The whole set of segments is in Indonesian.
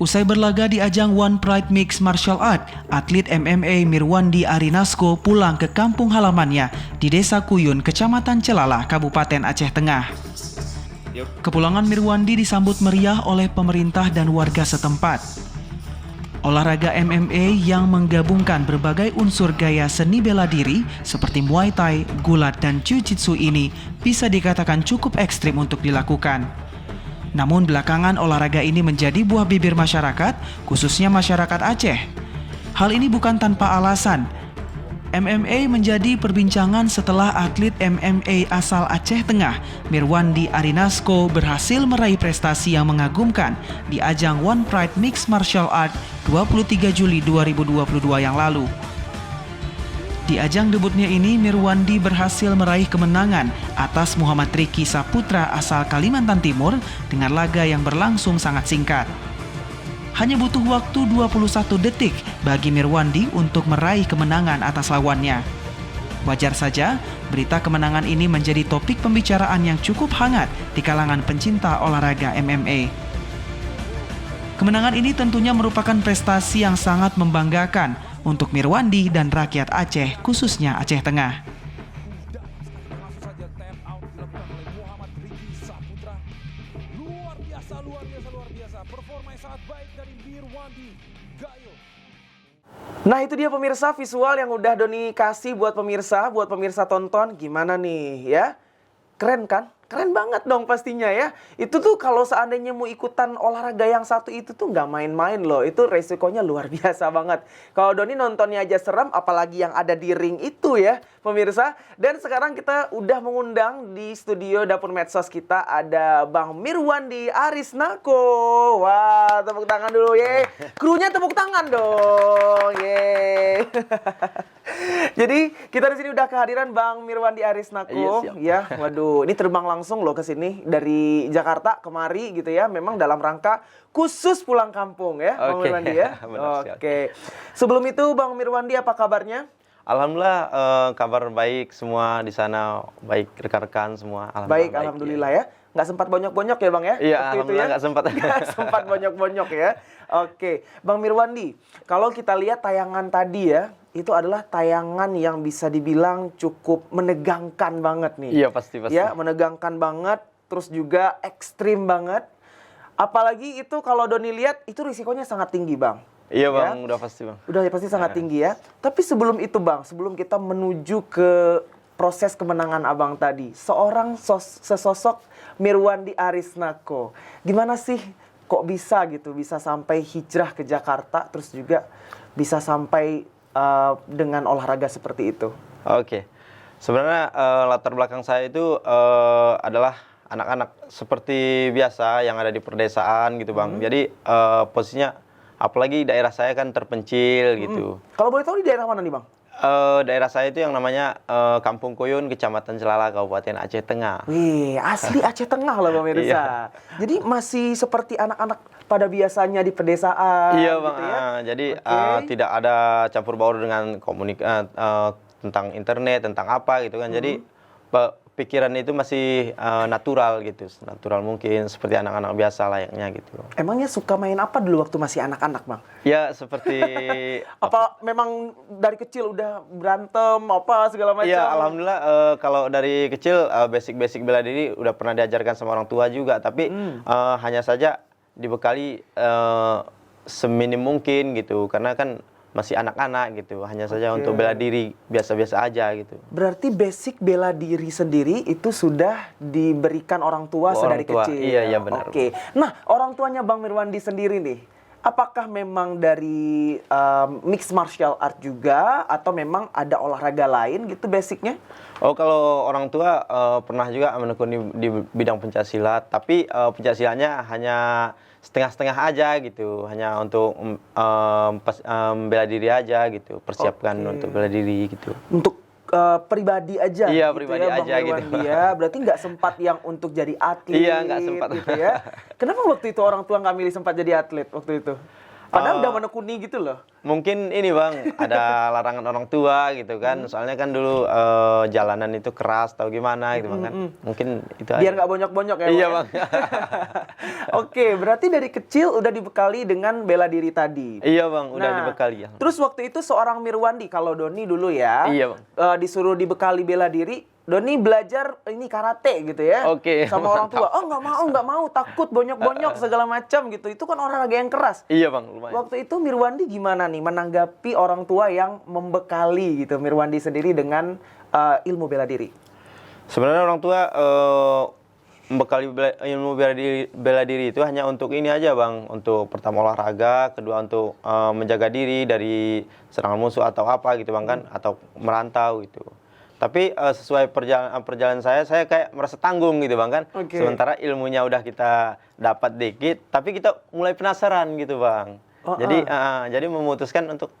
Usai berlaga di ajang One Pride Mixed Martial Art, atlet MMA Mirwandi Arinasko pulang ke kampung halamannya di Desa Kuyun, Kecamatan Celalah, Kabupaten Aceh Tengah. Kepulangan Mirwandi disambut meriah oleh pemerintah dan warga setempat. Olahraga MMA yang menggabungkan berbagai unsur gaya seni bela diri seperti Muay Thai, gulat, dan Jiu-Jitsu ini bisa dikatakan cukup ekstrim untuk dilakukan. Namun belakangan olahraga ini menjadi buah bibir masyarakat, khususnya masyarakat Aceh. Hal ini bukan tanpa alasan. MMA menjadi perbincangan setelah atlet MMA asal Aceh Tengah, Mirwandi Arinasko, berhasil meraih prestasi yang mengagumkan di ajang One Pride Mixed Martial Art 23 Juli 2022 yang lalu. Di ajang debutnya ini, Mirwandi berhasil meraih kemenangan atas Muhammad Riki Saputra asal Kalimantan Timur dengan laga yang berlangsung sangat singkat. Hanya butuh waktu 21 detik bagi Mirwandi untuk meraih kemenangan atas lawannya. Wajar saja, berita kemenangan ini menjadi topik pembicaraan yang cukup hangat di kalangan pencinta olahraga MMA. Kemenangan ini tentunya merupakan prestasi yang sangat membanggakan untuk Mirwandi dan rakyat Aceh, khususnya Aceh Tengah. Nah, itu dia pemirsa visual yang udah Doni kasih buat pemirsa tonton. Gimana nih ya? Keren kan? Keren banget dong pastinya ya. Itu tuh kalau seandainya mau ikutan olahraga yang satu itu tuh nggak main-main loh. Itu resikonya luar biasa banget. Kalau Doni nontonnya aja serem, apalagi yang ada di ring itu ya pemirsa. Dan sekarang kita udah mengundang di studio Dapur Medsos kita ada Bang Mirwandi Arinasko. Wah, tepuk tangan dulu ye. Krunya tepuk tangan dong. Ye. Jadi kita di sini udah kehadiran Bang Mirwandi Arinasko ya. Waduh, ini terbang langsung loh ke sini dari Jakarta kemari gitu ya. Memang dalam rangka khusus pulang kampung ya, Bang Mirwandi ya. Oke. Sebelum itu Bang Mirwandi apa kabarnya? Alhamdulillah kabar baik semua di sana, baik rekan-rekan semua. Baik, alhamdulillah ya. Nggak sempat bonyok-bonyok ya Bang ya? Iya, alhamdulillah nggak sempat. Nggak sempat bonyok-bonyok ya. Oke, Bang Mirwandi, kalau kita lihat tayangan tadi ya, itu adalah tayangan yang bisa dibilang cukup menegangkan banget nih. Iya, pasti. Ya, menegangkan banget, terus juga ekstrim banget. Apalagi itu kalau Doni lihat, itu risikonya sangat tinggi Bang. Iya Bang, udah pasti Bang. Udah pasti sangat tinggi ya. Tapi sebelum itu Bang, sebelum kita menuju ke proses kemenangan Abang tadi, sesosok Mirwandi Arinasko, gimana sih kok bisa gitu, bisa sampai hijrah ke Jakarta, terus juga bisa sampai dengan olahraga seperti itu? Oke. Sebenarnya latar belakang saya itu adalah anak-anak seperti biasa yang ada di perdesaan gitu Bang. Jadi posisinya apalagi daerah saya kan terpencil gitu. Kalau boleh tahu di daerah mana nih Bang? Daerah saya itu yang namanya Kampung Kuyun, Kecamatan Celalah, Kabupaten Aceh Tengah. Wih, asli Aceh Tengah loh pemirsa. Iya. Jadi masih seperti anak-anak pada biasanya di pedesaan. Iya Bang, gitu ya? jadi tidak ada campur baur dengan tentang internet, tentang apa gitu kan. Jadi pikiran itu masih natural gitu, natural mungkin seperti anak-anak biasa layaknya gitu. Emangnya suka main apa dulu waktu masih anak-anak Bang? Ya seperti apa memang dari kecil udah berantem apa segala macam? Ya alhamdulillah kalau dari kecil basic bela diri udah pernah diajarkan sama orang tua juga, tapi hanya saja dibekali seminim mungkin gitu, karena kan masih anak-anak gitu, hanya saja untuk bela diri biasa-biasa aja gitu. Berarti basic bela diri sendiri itu sudah diberikan orang tua sedari kecil. Iya benar. Oke. Nah, orang tuanya Bang Mirwandi sendiri nih, apakah memang dari mixed martial art juga atau memang ada olahraga lain gitu basicnya? Oh, kalau orang tua pernah juga menekuni di bidang pencaksilat, tapi pencaksilatnya hanya setengah-setengah aja gitu, hanya untuk bela diri aja gitu, persiapkan untuk bela diri gitu. Untuk pribadi aja. Iya, gitu pribadi ya, Bang aja Mirwandi gitu. ya. Berarti nggak sempat yang untuk jadi atlet. Iya, nggak sempat. Gitu ya. Kenapa waktu itu orang tua nggak milih sempat jadi atlet waktu itu? Padahal udah menekuni gitu loh. Mungkin ini bang, ada larangan orang tua gitu kan. Soalnya kan dulu jalanan itu keras, tahu gimana gitu bang kan. Mungkin itu Biar aja. nggak bonyok-bonyok ya. Iya Bang, bang. ya? Oke, berarti dari kecil udah dibekali dengan bela diri tadi. Iya bang, udah Nah, dibekali ya. Terus waktu itu seorang Mirwandi, kalau Doni dulu ya, Iya, Bang. Disuruh dibekali bela diri, Doni belajar ini karate gitu ya, Oke, sama orang tua. mantap. Oh nggak mau, takut bonyok-bonyok segala macam gitu. Itu kan olahraga yang keras. Iya bang, lumayan. Waktu itu Mirwandi gimana nih menanggapi orang tua yang membekali gitu Mirwandi sendiri dengan ilmu bela diri? Sebenarnya orang tua membekali ilmu bela diri itu hanya untuk ini aja bang, untuk pertama olahraga, kedua untuk menjaga diri dari serangan musuh atau apa gitu bang kan, atau merantau gitu. Tapi sesuai perjalanan saya kayak merasa tanggung gitu bang kan. Oke. Sementara ilmunya udah kita dapat dikit, tapi kita mulai penasaran gitu bang. Jadi memutuskan untuk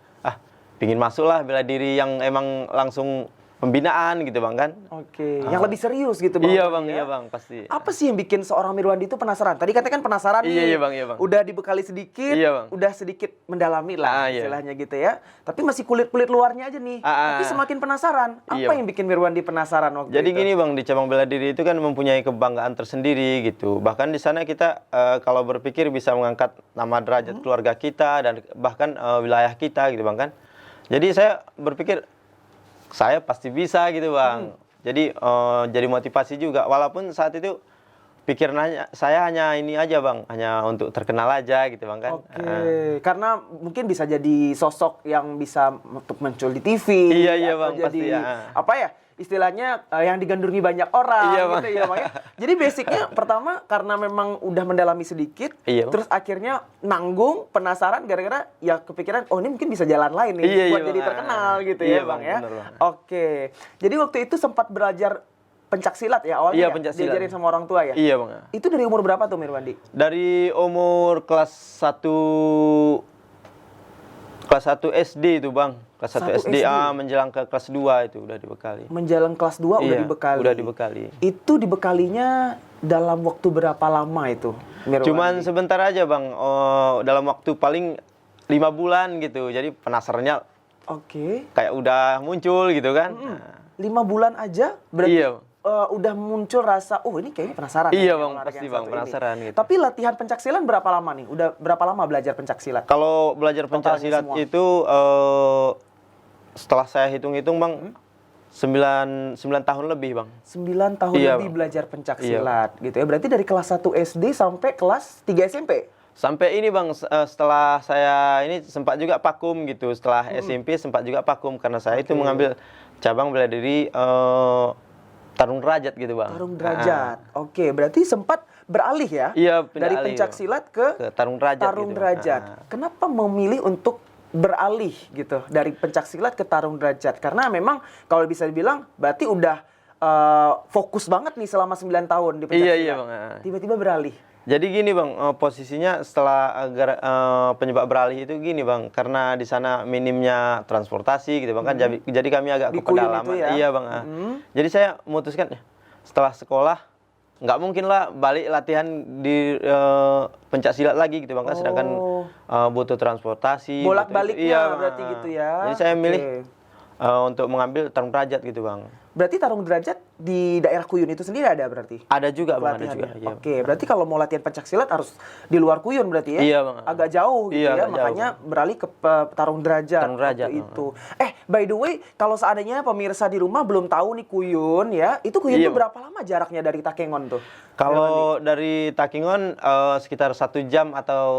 pingin masuklah bela diri yang emang langsung pembinaan gitu bang kan. Oke, yang lebih serius gitu bang. Iya bang, ya? iya bang pasti. Apa sih yang bikin seorang Mirwandi itu penasaran? Tadi katanya kan penasaran nih. Iya bang, iya bang. Udah dibekali sedikit, Iya, Bang. udah sedikit mendalami lah Iya. istilahnya gitu ya. Tapi masih kulit-kulit luarnya aja nih. Tapi semakin penasaran. Apa Iya, Bang. yang bikin Mirwandi penasaran waktu Jadi itu? gini bang, di cabang bela diri itu kan mempunyai kebanggaan tersendiri gitu. Bahkan di sana kita kalau berpikir bisa mengangkat nama derajat keluarga kita dan bahkan wilayah kita gitu bang kan. Jadi saya berpikir saya pasti bisa gitu bang. Jadi motivasi juga. Walaupun saat itu pikiran saya hanya ini aja bang, hanya untuk terkenal aja gitu bang kan. Oke, karena mungkin bisa jadi sosok yang bisa untuk muncul di TV. Iya, atau Bang, jadi pasti, ya. apa ya? Istilahnya yang digandrungi banyak orang Iya, Bang. gitu ya, Bang ya. Jadi basicnya pertama karena memang udah mendalami sedikit, Iya, Bang. terus akhirnya nanggung, penasaran gara-gara ya kepikiran oh ini mungkin bisa jalan lain nih Iya, buat iya, jadi Bang. terkenal gitu Iya, ya, Bang Bang, ya. bener, Bang. Oke. Jadi waktu itu sempat belajar pencaksilat ya awalnya Iya, ya? pencaksilat. Diajarin sama orang tua ya? Iya bang. Itu dari umur berapa tuh Mirwandi? Dari umur kelas 1 SD itu bang. Kelas 1 1 SD, SD. Menjelang ke kelas 2 itu udah dibekali. Menjelang kelas 2 udah Iya, dibekali. udah dibekali. Itu dibekalinya dalam waktu berapa lama itu, Mirwandi? Cuman sebentar aja bang, dalam waktu paling 5 bulan gitu. Jadi penasarannya Oke. kayak udah muncul gitu kan. Nah, 5 bulan aja berarti Iya. udah muncul rasa, oh ini kayaknya penasaran. Iya, ya, Bang, olahraga pasti, yang Bang, satu penasaran ini. gitu. Tapi latihan pencaksilat berapa lama nih? Udah berapa lama belajar pencaksilat? Kalau belajar Totalnya pencaksilat semua. itu setelah saya hitung-hitung bang, 9 tahun lebih bang. 9 tahun Iya, lebih Bang. belajar pencaksilat gitu ya. Berarti dari kelas 1 SD sampai kelas 3 SMP? Sampai ini bang, setelah saya ini sempat juga vakum gitu. Setelah SMP sempat juga vakum karena saya itu mengambil cabang bela diri tarung derajat gitu bang. Tarung derajat. Oke, berarti sempat beralih ya? Iya, pindah dari alih, pencaksilat ke ke tarung derajat. tarung gitu, Bang. derajat. Kenapa memilih untuk beralih gitu dari pencaksilat ke tarung derajat? Karena memang kalau bisa dibilang berarti udah fokus banget nih selama 9 tahun di pencaksilat. Iya, Bang. Tiba-tiba beralih. Jadi gini bang, posisinya setelah penyebab beralih itu gini bang, karena di sana minimnya transportasi gitu bang kan, jadi kami agak Di ke Kuyun pedalaman. itu ya? Iya bang. Jadi saya memutuskan setelah sekolah nggak mungkin lah balik latihan di pencaksilat lagi gitu bang kan, sedangkan butuh transportasi. Bolak-baliknya butuh Bang. berarti gitu ya. Jadi saya Oke. milih untuk mengambil tarung derajat gitu bang. Berarti tarung derajat di daerah Kuyun itu sendiri ada berarti? Ada juga bang, ada juga. Pelatihannya. Iya, Oke, berarti kalau mau latihan pencaksilat harus di luar Kuyun berarti ya? Iya, Bang. Agak jauh gitu Iya, ya, agak makanya beralih ke tarung derajat. Tarung derajat, waktu itu. By the way, kalau seandainya pemirsa di rumah belum tahu nih Kuyun ya, itu Kuyun Iya, itu berapa lama jaraknya dari Takengon tuh? Kalau dari Takengon sekitar 1 jam atau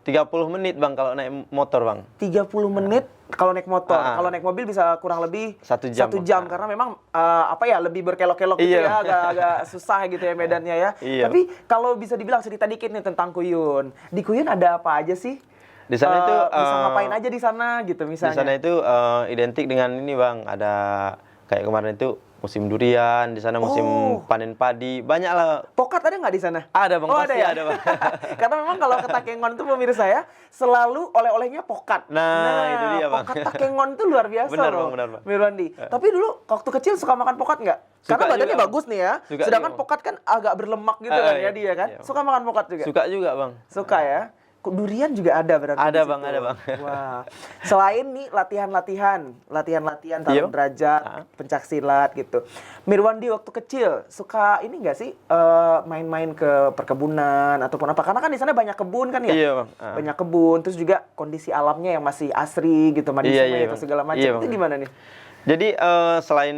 30 menit bang kalau naik motor bang. 30 menit kalau naik motor. Ah. Kalau naik mobil bisa kurang lebih 1 jam, 1 jam Bang. karena memang apa ya lebih berkelok-kelok gitu Iya. ya, agak susah gitu ya medannya ya. Iya. Tapi kalau bisa dibilang cerita dikit nih tentang Kuyun. Di Kuyun ada apa aja sih? Di sana itu bisa ngapain aja di sana gitu Di misalnya. sana itu identik dengan ini bang, ada kayak kemarin itu musim durian, di sana musim panen padi, banyak lah. Pokat ada nggak di sana? Ada bang, pasti ya? ada bang. Karena memang kalau ke Takengon itu pemirsa ya, selalu oleh-olehnya pokat. Nah, itu dia, Bang. Pokat Takengon itu luar biasa Benar, loh, Bang, benar, Bang. Mirwandi. Tapi dulu waktu kecil suka makan pokat nggak? Suka Karena badannya juga, Bang. bagus nih ya. Suka Sedangkan juga, Bang. pokat kan agak berlemak gitu kan ya iya, dia kan. iya, Bang. Suka makan pokat juga? Suka juga bang. Suka ya. durian juga ada berarti. Ada, di Bang, situ. ada, Bang. Wah. Selain nih latihan-latihan tarung Iya. derajat, pencak silat gitu. Mirwandi waktu kecil suka ini nggak sih main-main ke perkebunan ataupun apa? Karena kan di sana banyak kebun kan ya? Iya, Bang. Banyak kebun, terus juga kondisi alamnya yang masih asri gitu, mandi Iya, sungai iya, atau Bang. segala macam. Iya, Itu Bang. gimana nih? Jadi selain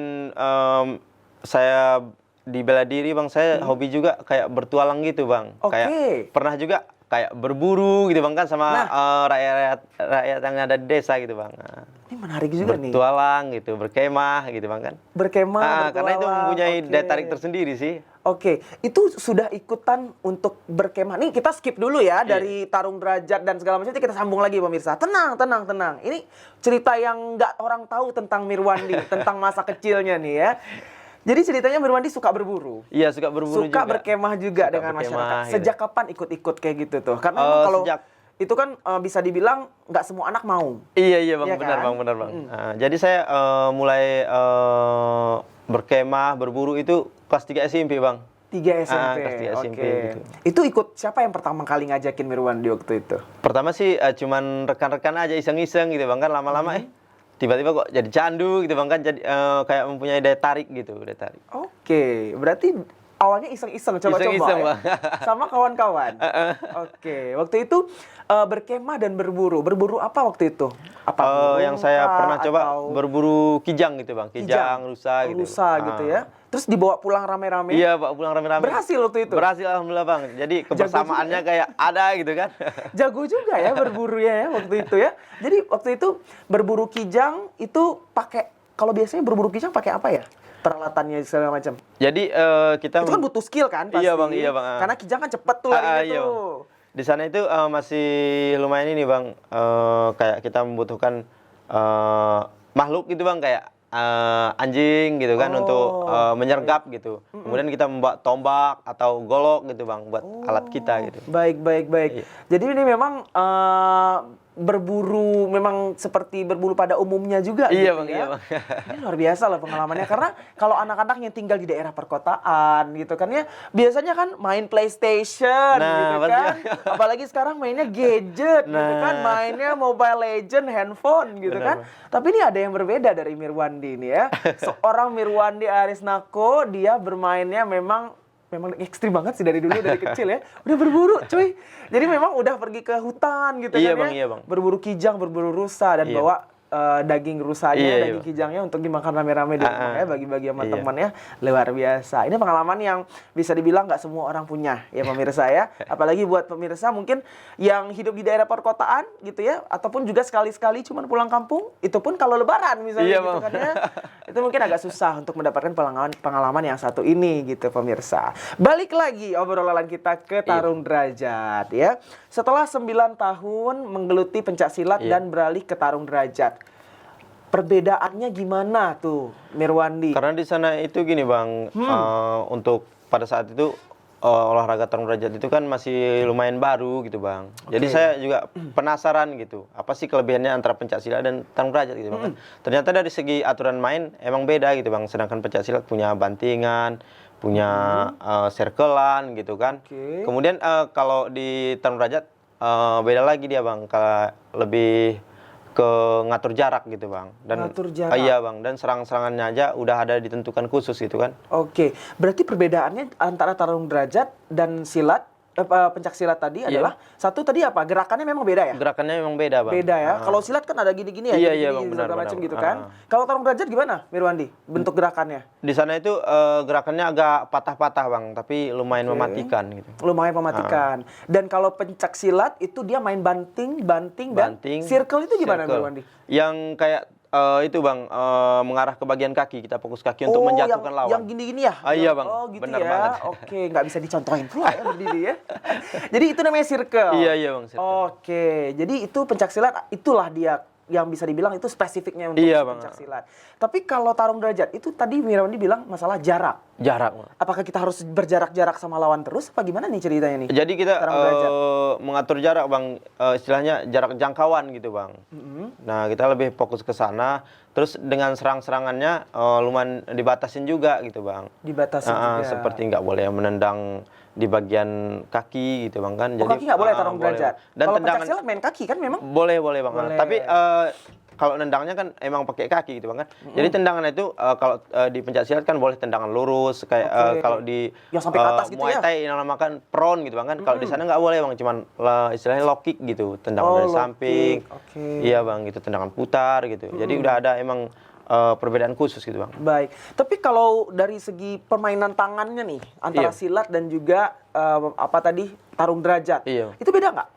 saya di bela diri, Bang, saya hobi juga kayak bertualang gitu, Bang. Oke. Kayak pernah juga kayak berburu gitu, Bang, kan sama rakyat yang ada di desa gitu, Bang. Nah, Ini menarik juga nih. bertualang gitu, berkemah gitu, Bang, kan. Berkemah, Karena itu bertualang. mempunyai Oke. daya tarik tersendiri sih. Oke, itu sudah ikutan untuk berkemah. Nih kita skip dulu ya Iya. dari tarung derajat dan segala macam. Nanti kita sambung lagi pemirsa. Tenang, tenang, tenang. Ini cerita yang nggak orang tahu tentang Mirwandi, tentang masa kecilnya nih ya. Jadi ceritanya Mirwandi suka berburu. Iya, suka berburu Suka juga. berkemah juga Suka dengan berkemah, masyarakat. gitu. Sejak kapan ikut-ikut kayak gitu tuh? Karena emang kalau Sejak- itu kan bisa dibilang nggak semua anak mau. Iya, Bang, Iya benar, kan? Bang, benar, Bang. Jadi saya mulai berkemah, berburu itu kelas 3 SMP, Bang. 3 SMP. kelas 3 SMP Oke. gitu. Itu ikut siapa yang pertama kali ngajakin Mirwandi waktu itu? Pertama sih cuman rekan-rekan aja iseng-iseng gitu, Bang, kan lama-lama tiba-tiba kok jadi candu gitu, Bang, kan jadi kayak mempunyai daya tarik gitu, daya tarik. Oke, berarti awalnya iseng-iseng coba-coba Iseng-iseng, ya? Bang. Sama kawan-kawan. Oke, waktu itu berkemah dan berburu. Berburu apa waktu itu? Apa burung Yang saya kah, pernah coba atau berburu kijang gitu, Bang. Kijang, rusa gitu. Rusa gitu ya. Terus dibawa pulang rame-rame. Iya, Pak, pulang rame-rame. Berhasil waktu itu? Berhasil, alhamdulillah, Bang. Jadi kebersamaannya kayak ada gitu kan. Jago juga ya berburunya ya waktu itu ya. Jadi waktu itu berburu kijang itu pakai, kalau biasanya berburu kijang pakai apa ya? Peralatannya segala macam. Jadi kita Itu kan butuh skill kan pasti. Iya, Bang, iya, Bang. Karena kijang kan cepet tuh larinya iya, Bang. tuh. Di sana itu masih lumayan ini, Bang. Kayak kita membutuhkan makhluk gitu, Bang, kayak anjing gitu kan untuk menyergap gitu. Kemudian kita membawa tombak atau golok gitu, Bang, buat alat kita gitu. Baik, baik, baik. Iya. Jadi ini memang berburu memang seperti berburu pada umumnya juga Iya, gitu Bang, ya. iya, Bang. Ini luar biasa loh pengalamannya, karena kalau anak-anak yang tinggal di daerah perkotaan gitu kan ya, biasanya kan main PlayStation gitu pasti. kan. Apalagi sekarang mainnya gadget gitu kan, mainnya Mobile Legend, handphone gitu Benar, kan. Tapi ini ada yang berbeda dari Mirwandi nih ya. Seorang Mirwandi Arisnako, dia bermainnya memang ekstrim banget sih dari dulu, dari kecil ya. Udah berburu, cuy. Jadi memang udah pergi ke hutan gitu Iya, kan Bang, ya. iya, Bang. Berburu kijang, berburu rusa dan Iya. bawa daging rusanya, Iya, iya, daging Bang. kijangnya untuk dimakan rame-rame di rumah ya, bagi-bagi sama Iya. teman ya. Luar biasa. Ini pengalaman yang bisa dibilang nggak semua orang punya ya pemirsa ya. Apalagi buat pemirsa mungkin yang hidup di daerah perkotaan gitu ya, ataupun juga sekali-sekali cuman pulang kampung, itu pun kalau lebaran misalnya Iya, gitu Bang. kan ya. Itu mungkin agak susah untuk mendapatkan pengalaman yang satu ini gitu pemirsa. Balik lagi obrolan kita ke tarung derajat ya. Setelah 9 tahun menggeluti pencak silat Iya. dan beralih ke tarung derajat. Perbedaannya gimana tuh Mirwandi? Karena di sana itu gini, Bang, untuk pada saat itu olahraga tarung derajat itu kan masih lumayan baru gitu, Bang. Jadi Oke. saya juga penasaran gitu, apa sih kelebihannya antara pencak silat dan tarung derajat gitu, Bang. Ternyata dari segi aturan main emang beda gitu, Bang. Sedangkan pencak silat punya bantingan, punya circlean gitu kan. Oke. Kemudian kalau di tarung derajat beda lagi dia, Bang. Kalau lebih ke ngatur jarak gitu, Bang. Dan Ngatur jarak. iya, Bang, dan serang-serangannya aja udah ada ditentukan khusus gitu kan. Oke, berarti perbedaannya antara tarung derajat dan silat, pencak silat tadi Iya. adalah satu tadi apa? Gerakannya memang beda ya? Gerakannya memang beda, Bang. Beda ya. Kalau silat kan ada gini-gini ya, Iya, gini-gini, iya, Bang, benar, segala benar, macam Bang. gitu kan. Kalau tarung derajat gimana, Mirwandi? Bentuk gerakannya? Di sana itu gerakannya agak patah-patah, Bang, tapi lumayan mematikan gitu. Lumayan mematikan. Dan kalau pencak silat itu dia main banting, dan circle itu gimana, circle. Mirwandi? Yang kayak itu, Bang, mengarah ke bagian kaki, kita fokus kaki untuk menjatuhkan lawan. Yang gini-gini ya? Iya, Bang. Oh, gitu Benar ya. banget. Oke, nggak bisa dicontohin pula ya berdiri ya. Jadi itu namanya circle. Iya, iya, Bang, circle. Oke, jadi itu pencak silat, itulah dia yang bisa dibilang itu spesifiknya untuk Iya, Bang. pencak silat. Tapi kalau tarung derajat itu tadi Mirwandi bilang masalah jarak. Jarak, Bang. Apakah kita harus berjarak-jarak sama lawan terus? Apa gimana nih ceritanya nih? Jadi kita Tarung derajat. mengatur jarak, Bang. Istilahnya jarak jangkauan gitu, Bang. Nah, kita lebih fokus ke sana. Terus dengan serang-serangannya lumayan dibatasin juga gitu, Bang. Dibatasi juga. Seperti nggak boleh menendang di bagian kaki gitu, Bang, kan. Oh, kaki nggak boleh tarung boleh. derajat. Dan Kalau tendangan pencaksilat main kaki kan memang? boleh, Bang. Boleh. Tapi kalau nendangnya kan emang pakai kaki gitu, Bang, kan. Jadi tendangan itu kalau di pencaksilat kan boleh tendangan lurus kayak Oke. kalau di Yang sampai ke atas gitu Muay ya? Thai yang namakan prone gitu, Bang, kan. Kalau di sana nggak boleh, Bang, cuman istilahnya low kick gitu, tendangan Oh, dari low samping. kick. Oke. Iya, Bang, gitu, tendangan putar gitu. Jadi udah ada emang perbedaan khusus gitu, Bang. Baik. Tapi kalau dari segi permainan tangannya nih antara Iya. silat dan juga apa tadi tarung derajat, Iya. itu beda nggak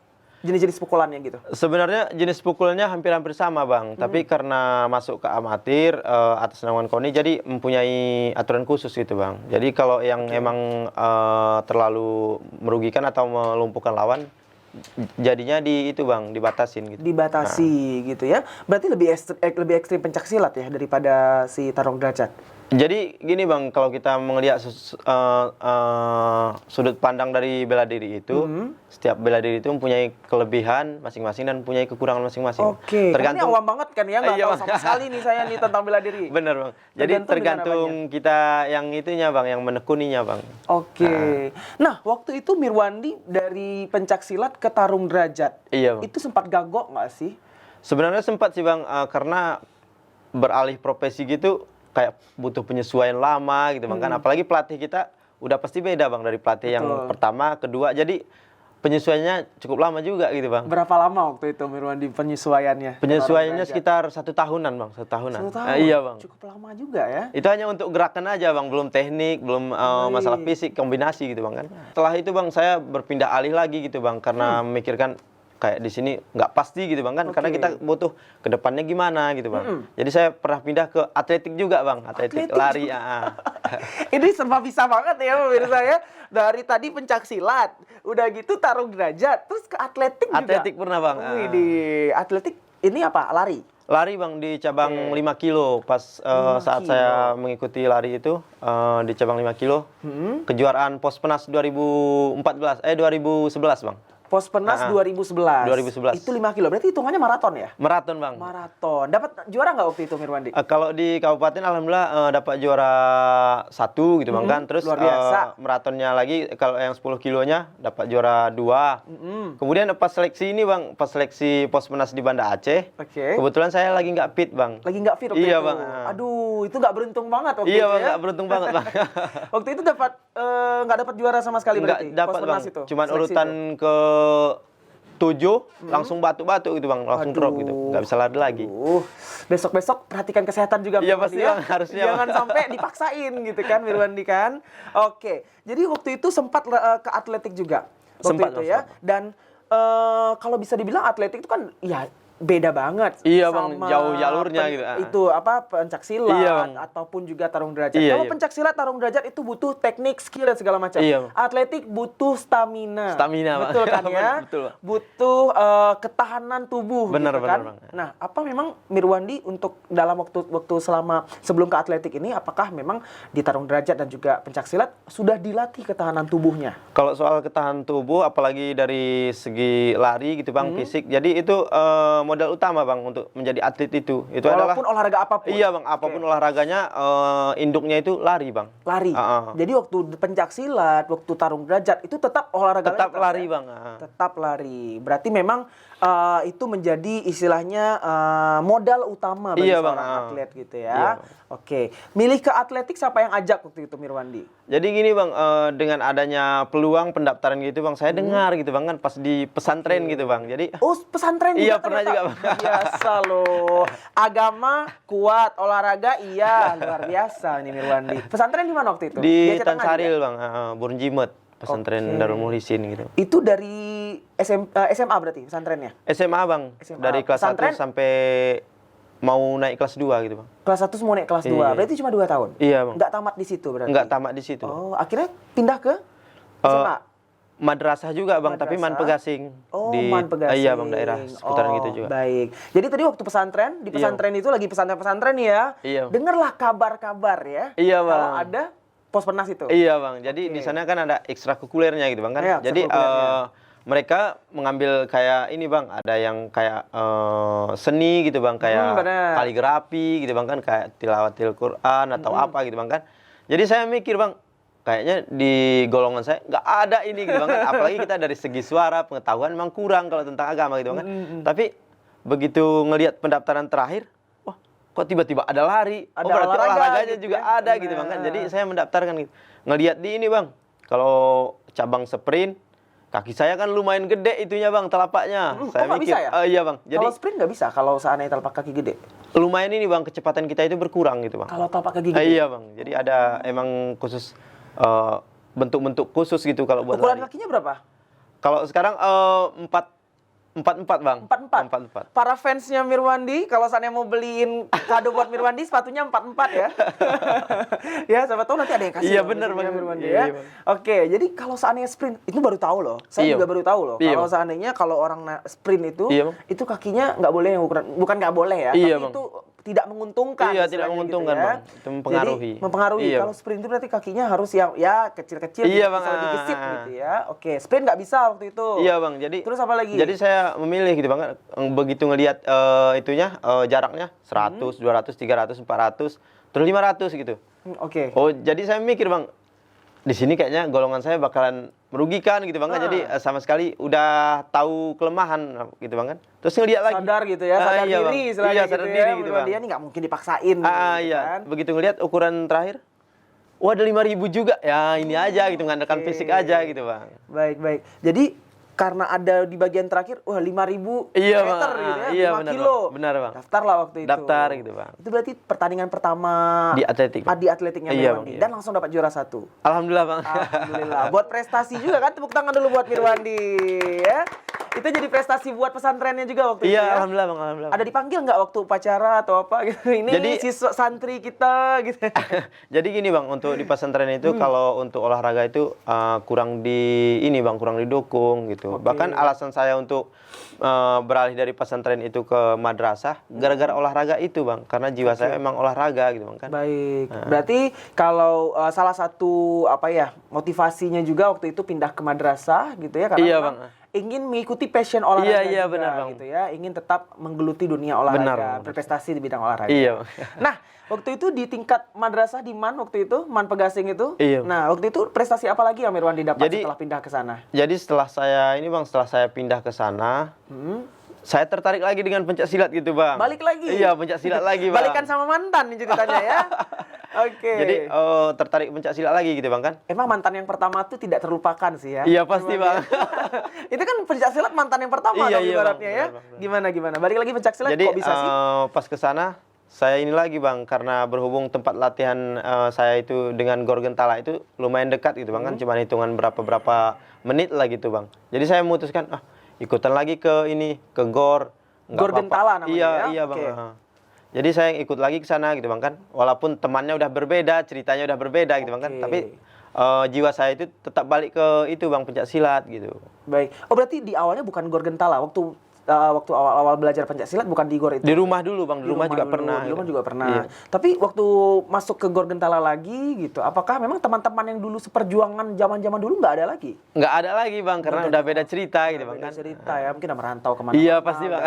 jenis-jenis pukulannya gitu? Sebenarnya jenis pukulnya hampir-hampir sama, Bang. Tapi karena masuk ke amatir atas naungan KONI, jadi mempunyai aturan khusus gitu, Bang. Jadi kalau yang emang terlalu merugikan atau melumpuhkan lawan, jadinya Bang, dibatasin gitu. Dibatasi gitu ya. Berarti lebih ekstrim pencaksilat ya daripada si tarung derajat. Jadi gini, Bang, kalau kita melihat sudut pandang dari bela diri itu, setiap bela diri itu mempunyai kelebihan masing-masing dan mempunyai kekurangan masing-masing. Oke. Karena ini awam banget kan ya, nggak Iya, tahu Bang. sama sekali nih saya nih tentang bela diri. Bener, Bang. Jadi tergantung kita yang itunya, Bang, yang menekuninya, Bang. Oke. Nah, waktu itu Mirwandi dari pencaksilat ke tarung derajat. Iya, Bang. Itu sempat gagok nggak sih? Sebenarnya sempat sih, Bang, karena beralih profesi gitu kayak butuh penyesuaian lama gitu, Bang, kan. Apalagi pelatih kita udah pasti beda, Bang, dari pelatih yang Betul. pertama, kedua. Jadi penyesuaiannya cukup lama juga gitu, Bang. Berapa lama waktu itu Mirwandi penyesuaiannya? Penyesuaiannya sekitar 1 tahunan, Bang, 1 tahunan. 1 tahun. Iya, Bang. Cukup lama juga ya. Itu hanya untuk gerakan aja, Bang, belum teknik, belum masalah fisik, kombinasi gitu, Bang, kan. Setelah itu, Bang, saya berpindah alih lagi gitu, Bang, karena memikirkan kayak di sini nggak pasti gitu, Bang, kan. Karena kita butuh ke depannya gimana gitu, Bang. Jadi saya pernah pindah ke atletik juga, Bang, atletik lari. Ini serba bisa banget ya pemirsa ya. Dari tadi pencaksilat, udah gitu tarung derajat, terus ke atletik juga. Atletik pernah, Bang. Wih, di atletik ini apa? Lari. Lari, Bang, di cabang 5 kilo. Pas saat saya mengikuti lari itu di cabang 5 kilo, kejuaraan Pospenas 2011, Bang. Pospenas 2011. 2011. Itu 5 kilo. Berarti hitungannya maraton ya? Maraton, Bang. Maraton. Dapat juara nggak waktu itu Mirwandi? Kalau di kabupaten alhamdulillah dapat juara 1 gitu, Bang, kan. Terus luar biasa. maratonnya lagi kalau yang 10 kilonya dapat juara 2. Kemudian pas seleksi ini, Bang, pas seleksi Pospenas di Banda Aceh. Oke. Kebetulan saya lagi nggak fit, Bang. Lagi nggak fit waktu Iya, itu? Bang. Aduh, itu nggak beruntung banget waktu Iya, itu Bang, ya? nggak beruntung banget, Bang. Waktu itu dapat nggak dapat juara sama sekali Nggak berarti? dapat, Bang. Pospenas itu, Cuman seleksi urutan itu. ke 7 langsung batuk-batuk gitu, Bang, langsung drop gitu. Nggak bisa lari lagi. Besok-besok perhatikan kesehatan juga. Iya, Mirwandi pasti, ya. Bang, harusnya, Jangan Bang. sampai dipaksain gitu kan Mirwandi kan. Oke, jadi waktu itu sempat ke atletik juga. Waktu Sempat, itu Bang, ya. sempat. Dan kalau bisa dibilang atletik itu kan ya beda banget. Iya, Bang, sama jauh jalurnya gitu. Itu apa pencaksilat Iya, Bang. ataupun juga tarung derajat. Iya, Kalau iya. pencaksilat, tarung derajat itu butuh teknik, skill dan segala macam. Iya, Bang. Atletik butuh stamina. Stamina, Bang. Betul kan ya? Betul, Bang. Butuh ketahanan tubuh. Benar, gitu kan? benar, Bang. Nah, apa memang Mirwandi untuk dalam waktu sebelum ke atletik ini, apakah memang di tarung derajat dan juga pencaksilat sudah dilatih ketahanan tubuhnya? Kalau soal ketahanan tubuh, apalagi dari segi lari gitu, Bang, fisik. Jadi itu modal utama, Bang, untuk menjadi atlet itu. Itu Walaupun adalah olahraga apapun. Iya, Bang, apapun olahraganya induknya itu lari, Bang. Lari. Jadi waktu pencaksilat, waktu tarung derajat itu tetap olahraga Tetap lari, lari, ya? Bang. Tetap lari. Berarti memang itu menjadi istilahnya modal utama bagi Iya, Bang. seorang atlet gitu Iya, ya. Bang. Oke. Milih ke atletik siapa yang ajak waktu itu Mirwandi? Jadi gini, Bang, dengan adanya peluang pendaftaran gitu, Bang, saya dengar gitu, Bang, kan pas di pesantren gitu, Bang. Jadi Oh, pesantren juga Iya, pernah ternyata. juga, Bang. Biasa loh. Agama kuat, olahraga iya, luar biasa ini Mirwandi. Pesantren di mana waktu itu? di Aceh Tengah Tansaril, juga? Bang, Burjimet, pesantren Oke. Darul Muhlisin gitu. Itu dari SMA berarti pesantrennya? SMA, Bang, SMA. dari kelas Pesantren? 1 sampai mau naik kelas 2 gitu, Bang. Kelas 1 semua naik kelas 2. Iya. Berarti cuma 2 tahun? Iya, Bang. Nggak tamat di situ berarti? Nggak tamat di situ. Oh, akhirnya pindah ke SMA? Madrasah juga, Bang, tapi Man Madrasah? Pegasing. Oh, di Man Pegasing. Iya, Bang, daerah seputaran gitu juga. Baik. Jadi tadi waktu pesantren, di pesantren itu lagi pesantren-pesantren nih ya. Iya. Dengarlah kabar-kabar ya. Iya, Bang. Kalau ada Pospenas itu. Iya bang, jadi di sana kan ada ekstrakurikulernya gitu bang kan. Iya, Jadi ekstrakurikulernya. mereka mengambil kayak ini bang, ada yang kayak seni gitu bang, kayak benar. kaligrafi gitu bang kan, kayak tilawatil Quran atau apa gitu bang kan. Jadi saya mikir bang, kayaknya di golongan saya nggak ada ini gitu bang kan. Apalagi kita dari segi suara, pengetahuan memang kurang kalau tentang agama gitu bang kan. Tapi begitu ngelihat pendaftaran terakhir, wah kok tiba-tiba ada lari. Ada Berarti olahraga olahraganya gitu juga ya. ada gitu bang kan. Jadi saya mendaftarkan gitu. Ngelihat di ini bang, kalau cabang sprint, kaki saya kan lumayan gede itunya bang, telapaknya. Saya nggak mikir, bisa ya? iya bang. Jadi Kalau sprint nggak bisa kalau seandainya telapak kaki gede. lumayan ini bang, kecepatan kita itu berkurang gitu bang. Kalau telapak kaki gede. Iya bang. Jadi ada emang khusus bentuk-bentuk khusus gitu kalau buat Ukuran lari. kakinya berapa? Kalau sekarang 4 bang. 44. Para fansnya Mirwandi, kalau seandainya mau beliin kado buat Mirwandi, sepatunya 44 ya. Ya, siapa tahu nanti ada yang kasih. Iya, loh bener, besoknya Bang. Mirwandi Iya, ya. iya, Bang. Oke, jadi kalau seandainya sprint, itu baru tahu loh. Saya Iya, juga Bang. baru tahu loh. Iya, Kalau Bang. seandainya kalau orang sprint itu, Iya, Bang. itu kakinya nggak boleh yang ukuran, bukan nggak boleh ya, Iya, tapi Bang. itu tidak menguntungkan. Iya, tidak istilahnya menguntungkan, gitu ya. Bang. Itu mempengaruhi. Jadi, mempengaruhi. Iya, Kalau Bang. sprint itu berarti kakinya harus yang ya kecil-kecil, Iya, gitu, Bang. bisa lebih gesit gitu ya. Oke, sprint nggak bisa waktu itu. Iya bang, jadi Terus apa lagi? Jadi saya memilih gitu bang, begitu ngelihat itunya jaraknya 100, 200, 300, 400, terus 500 gitu. Oke. Oh jadi saya mikir bang, di sini kayaknya golongan saya bakalan merugikan gitu bang kan. Jadi sama sekali udah tahu kelemahan gitu bang kan. Terus ngelihat lagi. Sadar gitu ya, sadar iya, diri Bang. istilahnya Iya, gitu sadar ya. diri gitu Bahwa bang. dia nih nggak mungkin dipaksain gitu Iya. kan. Begitu ngelihat ukuran terakhir, wah ada 5.000 juga. Ya ini aja gitu, mengandalkan fisik aja gitu bang. Baik, baik. Jadi karena ada di bagian terakhir, wah 5.000 Iya, meter Bang. gitu ya, Iya, 5 benar, kilo. Bang. Benar, Bang. Daftarlah waktu itu. Daftar gitu, Bang. Itu berarti pertandingan pertama Di atletik, Bang. Di atletiknya Iya, Mirwandi. Bang, iya. Dan langsung dapat juara 1. Alhamdulillah bang. Alhamdulillah. Buat prestasi juga kan, tepuk tangan dulu buat Mirwandi ya. Itu jadi prestasi buat pesantrennya juga waktu itu Iya, ya. alhamdulillah bang, alhamdulillah. Ada dipanggil nggak waktu upacara atau apa gitu? Ini Jadi- siswa santri kita gitu. Jadi gini bang, untuk di pesantren itu kalau untuk olahraga itu kurang kurang didukung gitu. Oke. Bahkan alasan saya untuk beralih dari pesantren itu ke madrasah gara-gara olahraga itu bang, karena jiwa saya emang olahraga gitu bang kan. Baik. Berarti kalau salah satu motivasinya juga waktu itu pindah ke madrasah gitu ya karena Iya, memang Bang. ingin mengikuti passion olahraga Iya, juga, benar, Bang. gitu ya. Ingin tetap menggeluti dunia olahraga, Benar, Bang. berprestasi di bidang olahraga. Iya, Bang. Nah, waktu itu di tingkat madrasah di MAN waktu itu, MAN Pegasing itu. Iya. Nah, waktu itu prestasi apa lagi yang Mirwandi dapat Jadi- setelah pindah ke sana? Jadi setelah saya pindah ke sana, saya tertarik lagi dengan pencak silat gitu bang. Balik lagi? Iya, pencak silat lagi bang. Balikan sama mantan nih ceritanya ya. Oke. Jadi tertarik pencak silat lagi gitu bang kan. Emang mantan yang pertama tuh tidak terlupakan sih ya. Iya, pasti, Memang Bang. ya. Itu kan pencak silat mantan yang pertama Iya, dong iya, ibaratnya Bang. ya. Benar, Bang. Gimana? Balik lagi pencak silat Jadi kok bisa sih? pas ke sana saya ini lagi bang, karena berhubung tempat latihan saya itu dengan Gor Gentala itu lumayan dekat gitu bang kan, cuma hitungan berapa menit lah gitu bang. Jadi saya memutuskan ikutan lagi ke Gor. Nggak Gor apa-apa. Gentala namanya Iya, ya? iya bang. Oke. Jadi saya ikut lagi ke sana gitu bang kan, walaupun temannya udah berbeda, ceritanya udah berbeda gitu bang kan, Oke. tapi jiwa saya itu tetap balik ke itu bang, pencak silat gitu. Baik. Oh berarti di awalnya bukan Gor Gentala waktu awal-awal belajar pencak silat bukan di Gor itu. Di rumah dulu bang, di rumah juga dulu, pernah. Di rumah gitu. juga pernah. Iya. Tapi waktu masuk ke Gor Gentala lagi gitu, apakah memang teman-teman yang dulu seperjuangan zaman-zaman dulu nggak ada lagi? Nggak ada lagi bang, karena udah beda cerita gitu bang Beda kan. cerita ya, mungkin udah merantau kemana. Iya, pasti, Bang.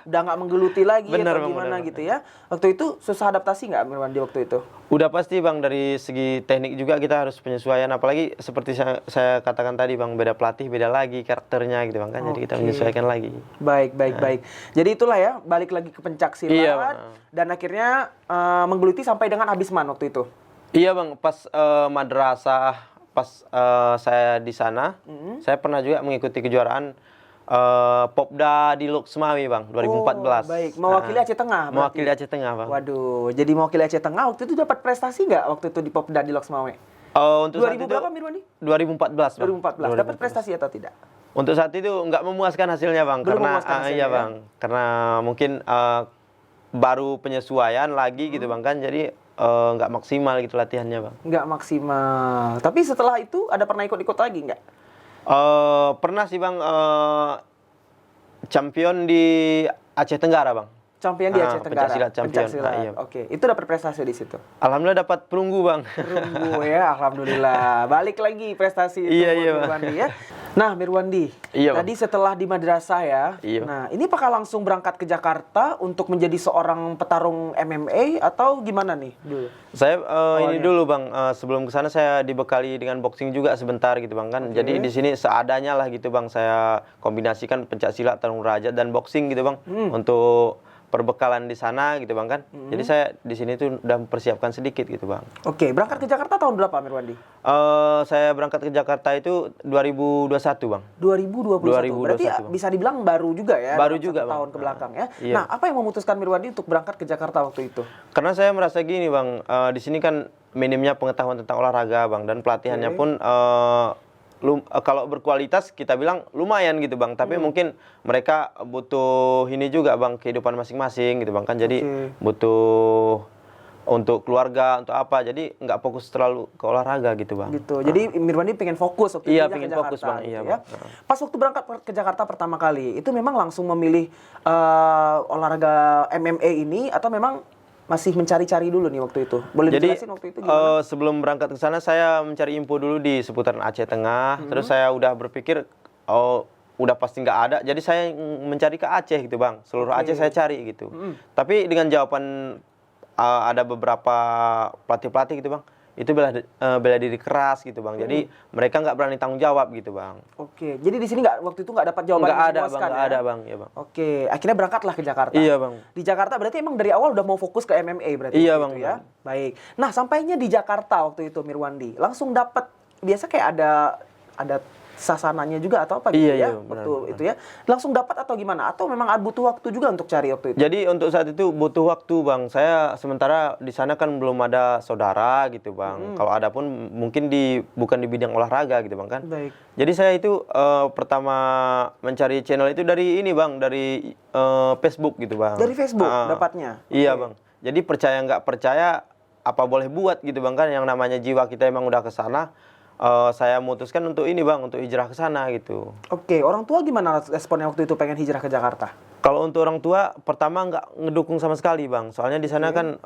Udah nggak menggeluti lagi Benar, atau Bang, gimana benar, gitu ya. Waktu itu susah adaptasi nggak Mirwandi waktu itu? Udah pasti bang, dari segi teknik juga kita harus penyesuaian, apalagi seperti saya katakan tadi bang, beda pelatih beda lagi karakternya gitu bang kan, jadi kita Oke. menyesuaikan lagi. Baik. Jadi itulah ya, balik lagi ke pencak silat Iya, Bang. dan akhirnya menggeluti sampai dengan habis MAN waktu itu. Iya bang, pas madrasah, pas saya di sana, saya pernah juga mengikuti kejuaraan Popda di Loksmawi bang, 2014. Oh, baik. Mewakili Aceh Tengah berarti? Mewakili Aceh Tengah bang. Waduh, jadi mewakili Aceh Tengah waktu itu dapat prestasi nggak waktu itu di Popda di Loksmawe? Untuk saat 2000 itu, berapa Mirwandi? 2014 bang. 2014. Dapat prestasi atau tidak? Untuk saat itu nggak memuaskan hasilnya bang, Belum karena memuaskan hasilnya, iya ya? bang, karena mungkin baru penyesuaian lagi gitu bang kan, jadi nggak maksimal gitu latihannya bang. Nggak maksimal. Tapi setelah itu ada pernah ikut-ikut lagi nggak? Pernah sih bang, champion di Aceh Tenggara bang. Champion di Aceh Tenggara. Pencaksilat champion. Pencaksilat. Iya. Oke, itu dapat prestasi di situ. Alhamdulillah dapat perunggu, Bang. Perunggu ya, alhamdulillah. Balik lagi prestasi itu Iya, buat iya, Bang. Mirwandi ya. Nah, Mirwandi, Iya, Bang. tadi setelah di madrasah ya. Iya. Nah, ini apakah langsung berangkat ke Jakarta untuk menjadi seorang petarung MMA atau gimana nih dulu? Saya ini dulu, Bang, sebelum ke sana saya dibekali dengan boxing juga sebentar gitu, Bang, kan. Jadi di sini seadanya lah gitu, Bang. Saya kombinasikan pencaksilat, tarung derajat dan boxing gitu, Bang. Untuk perbekalan di sana gitu, Bang, kan. Jadi saya di sini tuh udah mempersiapkan sedikit gitu, Bang. Oke, berangkat ke Jakarta tahun berapa, Mirwandi? Saya berangkat ke Jakarta itu 2021, Bang. 2021. Berarti ya 2021, Bang. bisa dibilang baru juga ya. Baru dalam juga, 1 Bang. tahun ke belakang ya. Iya. Nah, apa yang memutuskan Mirwandi untuk berangkat ke Jakarta waktu itu? Karena saya merasa gini, Bang, di sini kan minimnya pengetahuan tentang olahraga, Bang, dan pelatihannya pun kalau berkualitas kita bilang lumayan gitu, Bang, tapi mungkin mereka butuh ini juga, Bang, kehidupan masing-masing gitu, Bang, kan. Jadi butuh untuk keluarga, untuk apa, jadi nggak fokus terlalu ke olahraga gitu, Bang. Gitu. Jadi Mirwandi pengen fokus waktu Iya, itu pengen ke Jakarta, fokus, Bang. gitu Iya, ya. Bang. Pas waktu berangkat ke Jakarta pertama kali, itu memang langsung memilih olahraga MMA ini atau memang masih mencari-cari dulu nih waktu itu? Boleh Jadi dijelasin waktu itu gimana? sebelum berangkat ke sana saya mencari info dulu di seputaran Aceh Tengah. Terus saya udah berpikir, oh udah pasti nggak ada. Jadi saya mencari ke Aceh gitu, Bang. Seluruh Aceh saya cari gitu. Tapi dengan jawaban ada beberapa pelatih-pelatih gitu, Bang. Itu bela diri keras gitu, Bang. Jadi mereka nggak berani tanggung jawab gitu, Bang. Oke, jadi di sini waktu itu nggak dapat jawaban Nggak yang ada, Bang. memuaskan Nggak ya? ada, Bang. Iya, Bang. Oke, akhirnya berangkatlah ke Jakarta. Iya, Bang. Di Jakarta berarti emang dari awal udah mau fokus ke MMA berarti Iya, waktu Bang, itu ya. Bang. Baik. Nah, sampainya di Jakarta waktu itu Mirwandi, langsung dapat biasa kayak ada sasananya juga atau apa gitu Iya, ya? iya, benar, Waktu benar. itu ya. Langsung dapat atau gimana? Atau memang butuh waktu juga untuk cari waktu itu? Jadi untuk saat itu butuh waktu, Bang. Saya sementara di sana kan belum ada saudara gitu, Bang. Kalau ada pun mungkin bukan di bidang olahraga gitu, Bang, kan. Baik. Jadi saya itu pertama mencari channel itu dari ini, Bang, dari Facebook gitu, Bang. Dari Facebook dapatnya? Iya, Oke. Bang. Jadi percaya nggak percaya apa boleh buat gitu, Bang, kan. Yang namanya jiwa kita emang udah ke sana. Saya memutuskan untuk ini, Bang, untuk hijrah ke sana gitu. Oke, orang tua gimana responnya waktu itu pengen hijrah ke Jakarta? Kalau untuk orang tua pertama nggak ngedukung sama sekali, Bang. Soalnya di sana kan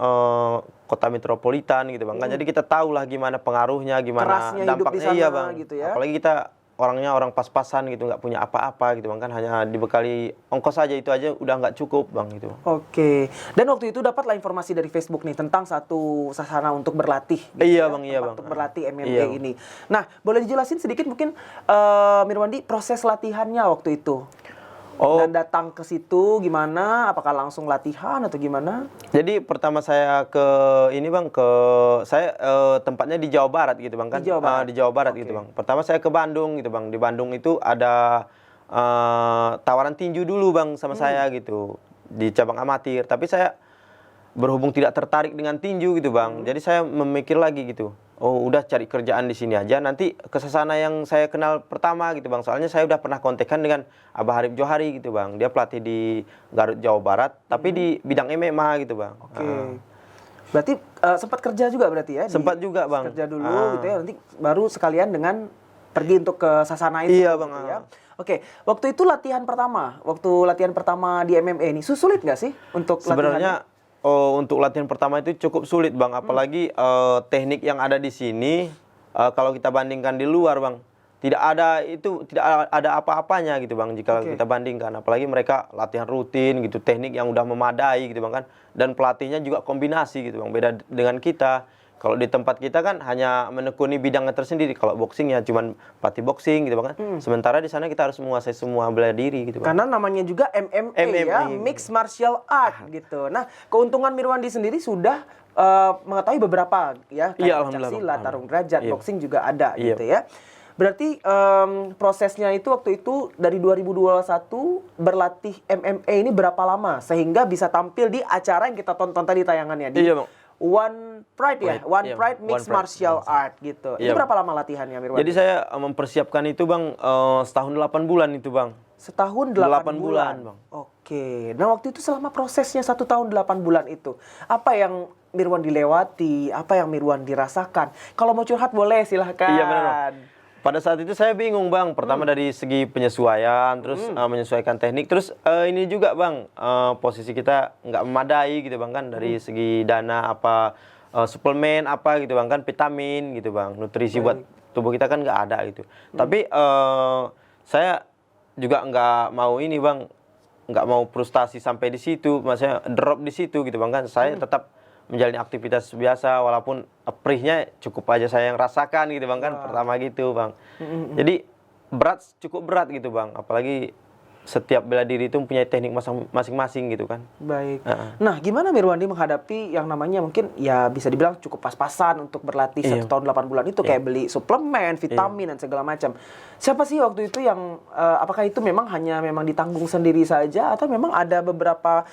kota metropolitan gitu, Bang. Kan jadi kita tahu lah gimana pengaruhnya, gimana Kerasnya hidup di dampaknya, sana iya, Bang. gitu ya. Apalagi kita orangnya orang pas-pasan gitu, nggak punya apa-apa gitu, Bang. Kan hanya dibekali ongkos aja, itu aja udah nggak cukup, Bang, gitu. Oke. Dan waktu itu dapatlah informasi dari Facebook nih tentang satu sasana untuk berlatih. Gitu Iya, ya, Bang, iya, tempat Bang. Untuk berlatih MMA Iya, Bang. ini. Nah, boleh dijelasin sedikit mungkin Mirwandi proses latihannya waktu itu? Oh. Dan datang ke situ gimana? Apakah langsung latihan atau gimana? Jadi pertama saya ke ini, Bang, saya tempatnya di Jawa Barat gitu, Bang, kan. Di Jawa Barat. Di Jawa Barat gitu, Bang. Pertama saya ke Bandung gitu, Bang. Di Bandung itu ada tawaran tinju dulu, Bang, sama saya gitu di cabang amatir. Tapi saya berhubung tidak tertarik dengan tinju gitu, Bang. Jadi saya memikir lagi gitu. Oh, udah cari kerjaan di sini aja. Nanti ke sasana yang saya kenal pertama gitu, Bang. Soalnya saya udah pernah kontekan dengan Abah Harip Johari gitu, Bang. Dia pelatih di Garut, Jawa Barat, tapi di bidang MMA gitu, Bang. Oke. Berarti sempat kerja juga berarti ya? Sempat juga, Bang. Kerja dulu gitu ya. Nanti baru sekalian dengan pergi untuk ke sasana itu. Iya, Bang. Gitu ya. Oke, waktu itu latihan pertama di MMA ini sulit nggak sih untuk Sebenarnya untuk latihan pertama itu cukup sulit, Bang. Apalagi teknik yang ada di sini kalau kita bandingkan di luar, Bang, tidak ada apa-apanya gitu, Bang, jika kita bandingkan. Apalagi mereka latihan rutin gitu, teknik yang udah memadai gitu, Bang, kan. Dan pelatihnya juga kombinasi gitu, Bang. Beda dengan kita. Kalau di tempat kita kan hanya menekuni bidangnya tersendiri. Kalau boxing ya cuman pelatih boxing gitu, Bang, kan. Sementara di sana kita harus menguasai semua bela diri gitu, Bang. Karena namanya juga MMA, ya, Mixed Martial Art gitu. Nah, keuntungan Mirwandi sendiri sudah mengetahui beberapa ya, Iya, kayak alhamdulillah, pencaksilat, Bang. tarung derajat, Iya. boxing juga ada Iya. gitu ya. Berarti prosesnya itu waktu itu dari 2021 berlatih MMA ini berapa lama sehingga bisa tampil di acara yang kita tonton tadi tayangannya di Iya, Bang. One Pride ya, One Iya, Pride One Mixed Pride. Martial Art gitu. Itu Iya, berapa lama latihannya Mirwandi? Jadi saya mempersiapkan itu, Bang, setahun 8 bulan itu, Bang. Setahun 8 8 bulan. bulan, Bang. Oke. Nah, waktu itu selama prosesnya 1 tahun 8 bulan itu, apa yang Mirwandi lewati? Apa yang Mirwandi rasakan? Kalau mau curhat boleh, silahkan. Iya, benar, Bang. Pada saat itu saya bingung bang. Pertama dari segi penyesuaian, terus menyesuaikan teknik, terus ini juga bang, posisi kita nggak memadai gitu bang kan, dari segi dana apa, suplemen apa gitu bang kan, vitamin gitu bang, nutrisi buat tubuh kita kan nggak ada gitu. Tapi saya juga nggak mau ini bang, nggak mau frustasi sampai di situ, maksudnya drop di situ gitu bang kan. Saya tetap menjalani aktivitas biasa, walaupun perihnya cukup aja saya yang rasakan gitu bang kan, pertama gitu bang. Jadi cukup berat gitu bang, apalagi setiap bela diri itu mempunyai teknik masing-masing gitu kan. Baik. Nah, gimana Mirwandi menghadapi yang namanya mungkin ya bisa dibilang cukup pas-pasan untuk berlatih 1 tahun 8 bulan itu, kayak beli suplemen, vitamin dan segala macam. Siapa sih waktu itu yang apakah itu memang ditanggung sendiri saja, atau memang ada beberapa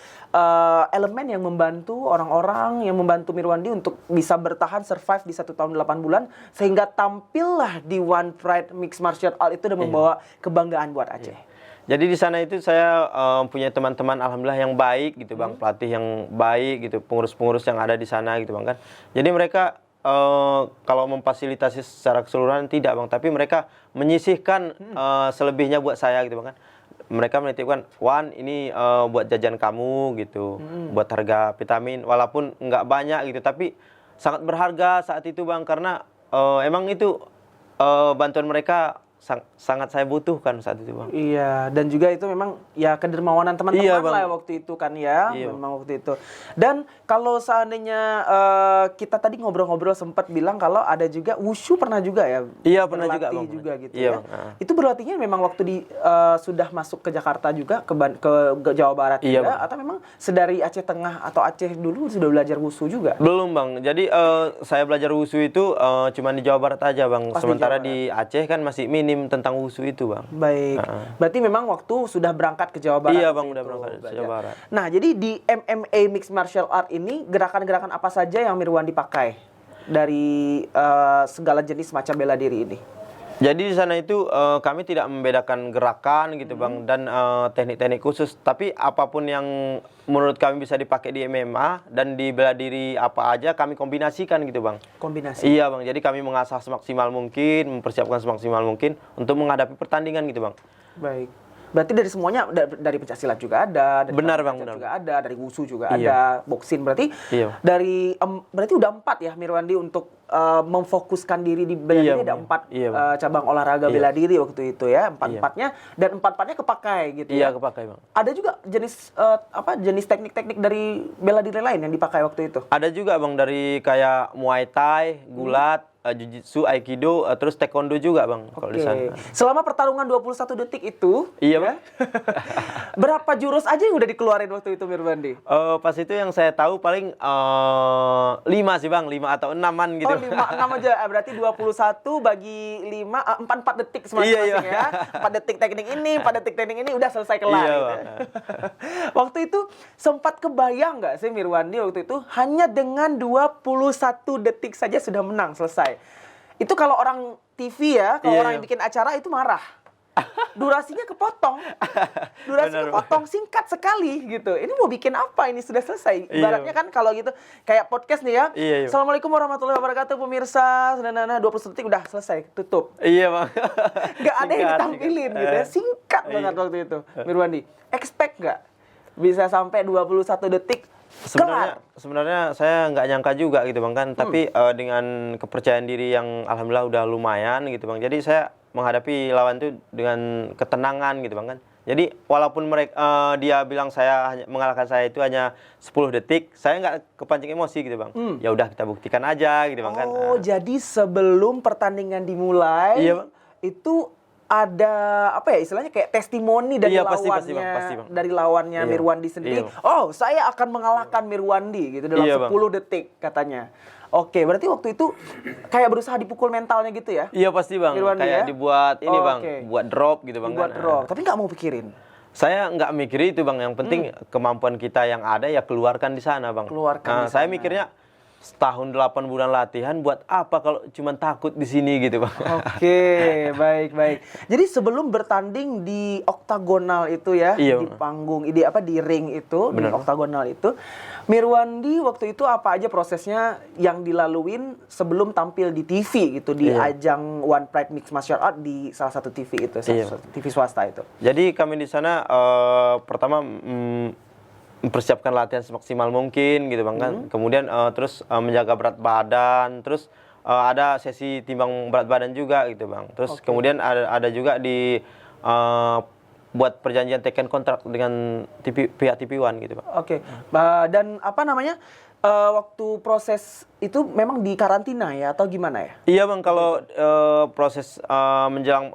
elemen yang membantu orang-orang yang membantu Mirwandi untuk bisa bertahan survive di 1 tahun 8 bulan sehingga tampillah di One Pride Mixed Martial Art itu dan membawa kebanggaan buat Aceh. Jadi di sana itu saya punya teman-teman alhamdulillah yang baik gitu bang, pelatih yang baik gitu, pengurus-pengurus yang ada di sana gitu bang kan. Jadi mereka kalau memfasilitasi secara keseluruhan tidak bang, tapi mereka menyisihkan selebihnya buat saya gitu bang kan. Mereka menitipkan, Wan ini buat jajan kamu gitu, buat harga vitamin, walaupun nggak banyak gitu, tapi sangat berharga saat itu bang, karena emang itu bantuan mereka sangat saya butuhkan saat itu bang. Iya, dan juga itu memang ya kedermawanan teman-teman lah waktu itu kan ya, memang waktu itu. Dan kalau seandainya kita tadi ngobrol-ngobrol sempat bilang kalau ada juga wushu pernah juga ya? Iya pernah juga bang. Juga gitu iya, ya. Bang. Itu berlatihnya memang waktu sudah masuk ke Jakarta juga, ke Jawa Barat iya, juga, bang. atau memang sedari Aceh Tengah atau Aceh dulu sudah belajar wushu juga? Belum bang. Jadi saya belajar wushu itu cuma di Jawa Barat aja bang. Sementara di Aceh kan masih minim tentang wushu itu bang. Baik. Berarti memang waktu sudah berangkat ke Jawa Barat. Iya bang, udah berangkat ke Jawa Barat. Nah, jadi di MMA Mixed Martial Art ini gerakan-gerakan apa saja yang Mirwandi pakai dari segala jenis macam bela diri ini? Jadi di sana itu kami tidak membedakan gerakan gitu bang, dan teknik-teknik khusus. Tapi apapun yang menurut kami bisa dipakai di MMA dan di bela diri apa aja kami kombinasikan gitu bang. Kombinasi? Iya bang, jadi kami mengasah semaksimal mungkin, mempersiapkan semaksimal mungkin untuk menghadapi pertandingan gitu bang. Baik. Berarti dari semuanya, dari pencaksilat juga ada, dari benar bang, benar juga ada, dari wushu juga ada, boxing berarti dari berarti udah 4 ya Mirwandi untuk memfokuskan diri di bela diri, ada 4 cabang olahraga bela diri waktu itu ya, 4-4-nya, dan 4-4-nya kepakai gitu ya. Iya kepakai bang. Ada juga jenis jenis teknik-teknik dari bela diri lain yang dipakai waktu itu? Ada juga bang, dari kayak Muay Thai, gulat, Jiu-Jitsu, Aikido, terus Taekwondo juga bang kalau di sana. Selama pertarungan 21 detik itu, iya bang. berapa jurus aja yang udah dikeluarin waktu itu Mirwandi? Pas itu yang saya tahu paling 5 sih bang, 5 atau 6-an gitu. Oh 5-6 aja, berarti 21 bagi 5, 4 detik masing-masing ya. 4 detik teknik ini, 4 detik teknik ini, udah selesai kelar gitu. Waktu itu sempat kebayang nggak sih Mirwandi waktu itu hanya dengan 21 detik saja sudah menang, selesai. Itu kalau orang TV ya, kalau orang yang bikin acara itu marah. Durasinya kepotong. Singkat sekali gitu. Ini mau bikin apa, ini sudah selesai. Ibaratnya kan kalau gitu kayak podcast nih ya. Assalamualaikum warahmatullahi wabarakatuh pemirsa. 21 detik udah selesai, tutup. Iya bang. Nggak ada yang ditampilin gitu ya. Singkat banget waktu itu. Mirwandi, expect nggak bisa sampai 21 detik? Sebenarnya saya nggak nyangka juga gitu bang kan, tapi dengan kepercayaan diri yang alhamdulillah udah lumayan gitu bang, jadi saya menghadapi lawan itu dengan ketenangan gitu bang kan. Jadi walaupun dia bilang mengalahkan saya itu hanya 10 detik, saya nggak kepancing emosi gitu bang. Ya udah kita buktikan aja gitu bang kan. Oh jadi sebelum pertandingan dimulai, itu ada apa ya istilahnya kayak testimoni dari lawannya, pasti, bang. Dari lawannya Mirwandi sendiri. Oh, saya akan mengalahkan Mirwandi gitu dalam 10 detik katanya. Oke, berarti waktu itu kayak berusaha dipukul mentalnya gitu ya? Iya pasti bang, Mirwandi, kayak dibuat ini bang, buat drop gitu bang. Buat drop, tapi nggak mau pikirin. Saya nggak mikir itu bang, yang penting kemampuan kita yang ada ya keluarkan di sana bang. Keluarkan. Saya mikirnya setahun 8 bulan latihan buat apa kalau cuma takut di sini gitu Bang. Oke, baik. Jadi sebelum bertanding di oktagonal itu ya, Iya, di panggung, di ring itu, di Benar. oktagonal itu, Mirwandi waktu itu apa aja prosesnya yang dilaluin sebelum tampil di TV gitu, di Iya. ajang One Pride Mixed Martial Art di salah satu TV itu, Iya. TV swasta itu. Jadi kami di sana pertama mempersiapkan latihan semaksimal mungkin gitu Bang kan. Kemudian terus menjaga berat badan, terus ada sesi timbang berat badan juga gitu Bang. Terus Oke. kemudian ada juga di buat perjanjian taken kontrak dengan pihak TV One gitu Bang. Oke, dan apa namanya, waktu proses itu memang di karantina ya atau gimana ya? Iya Bang, kalau proses menjelang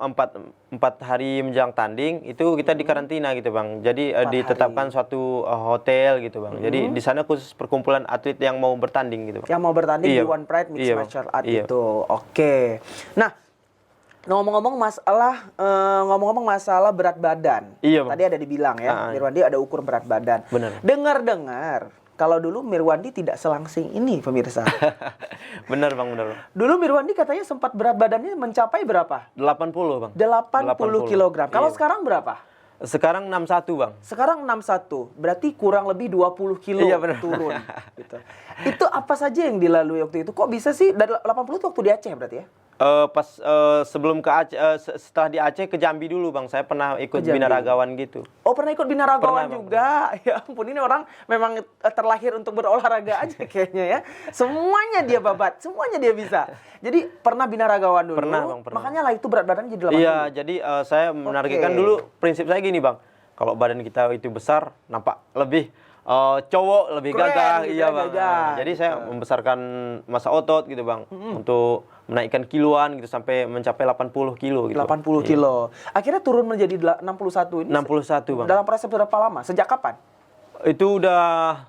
4 hari menjelang tanding itu kita di karantina gitu Bang. Jadi 4 ditetapkan suatu hotel gitu Bang. Jadi di sana khusus perkumpulan atlet yang mau bertanding gitu Bang. Yang mau bertanding Iya, di One Pride Mixed iya, Bang. Martial Art Iya. itu. Oke. Nah, ngomong-ngomong masalah berat badan. Iya, Bang. Tadi ada dibilang ya, Mirwandi ada ukur berat badan. Benar. Dengar-dengar kalau dulu Mirwandi tidak selangsing ini pemirsa. Benar Bang, benar. Dulu Mirwandi katanya sempat berat badannya mencapai berapa? 80 Bang. 80 kg. Kalau Iya. sekarang berapa? Sekarang 61 Bang. Sekarang 61, berarti kurang lebih 20 kilo Iya, benar. turun. Gitu. Itu apa saja yang dilalui waktu itu? Kok bisa sih? Dari 80 itu waktu di Aceh berarti ya? Pas sebelum ke Aceh, setelah di Aceh ke Jambi dulu Bang. Saya pernah ikut Jambi. binaragawan gitu. Oh, pernah ikut binaragawan Pernah, Bang. juga. Ya ampun, ini orang memang terlahir untuk berolahraga aja kayaknya ya. Semuanya dia babat, semuanya dia bisa. Jadi pernah binaragawan dulu. Pernah, Bang, pernah. Makanya lah itu berat badannya jadi 80. Iya, jadi saya menargetkan Oke. dulu prinsip saya gini Bang. Kalau badan kita itu besar, nampak lebih cowok, lebih Keren gagah, gitu iya ya, Bang. gagah, Jadi saya membesarkan masa otot gitu Bang, untuk menaikkan kiloan gitu sampai mencapai 80 kilo gitu. 80 kilo. Akhirnya turun menjadi 61 ini. 61 Bang. Dalam proses berapa lama? Sejak kapan? Itu udah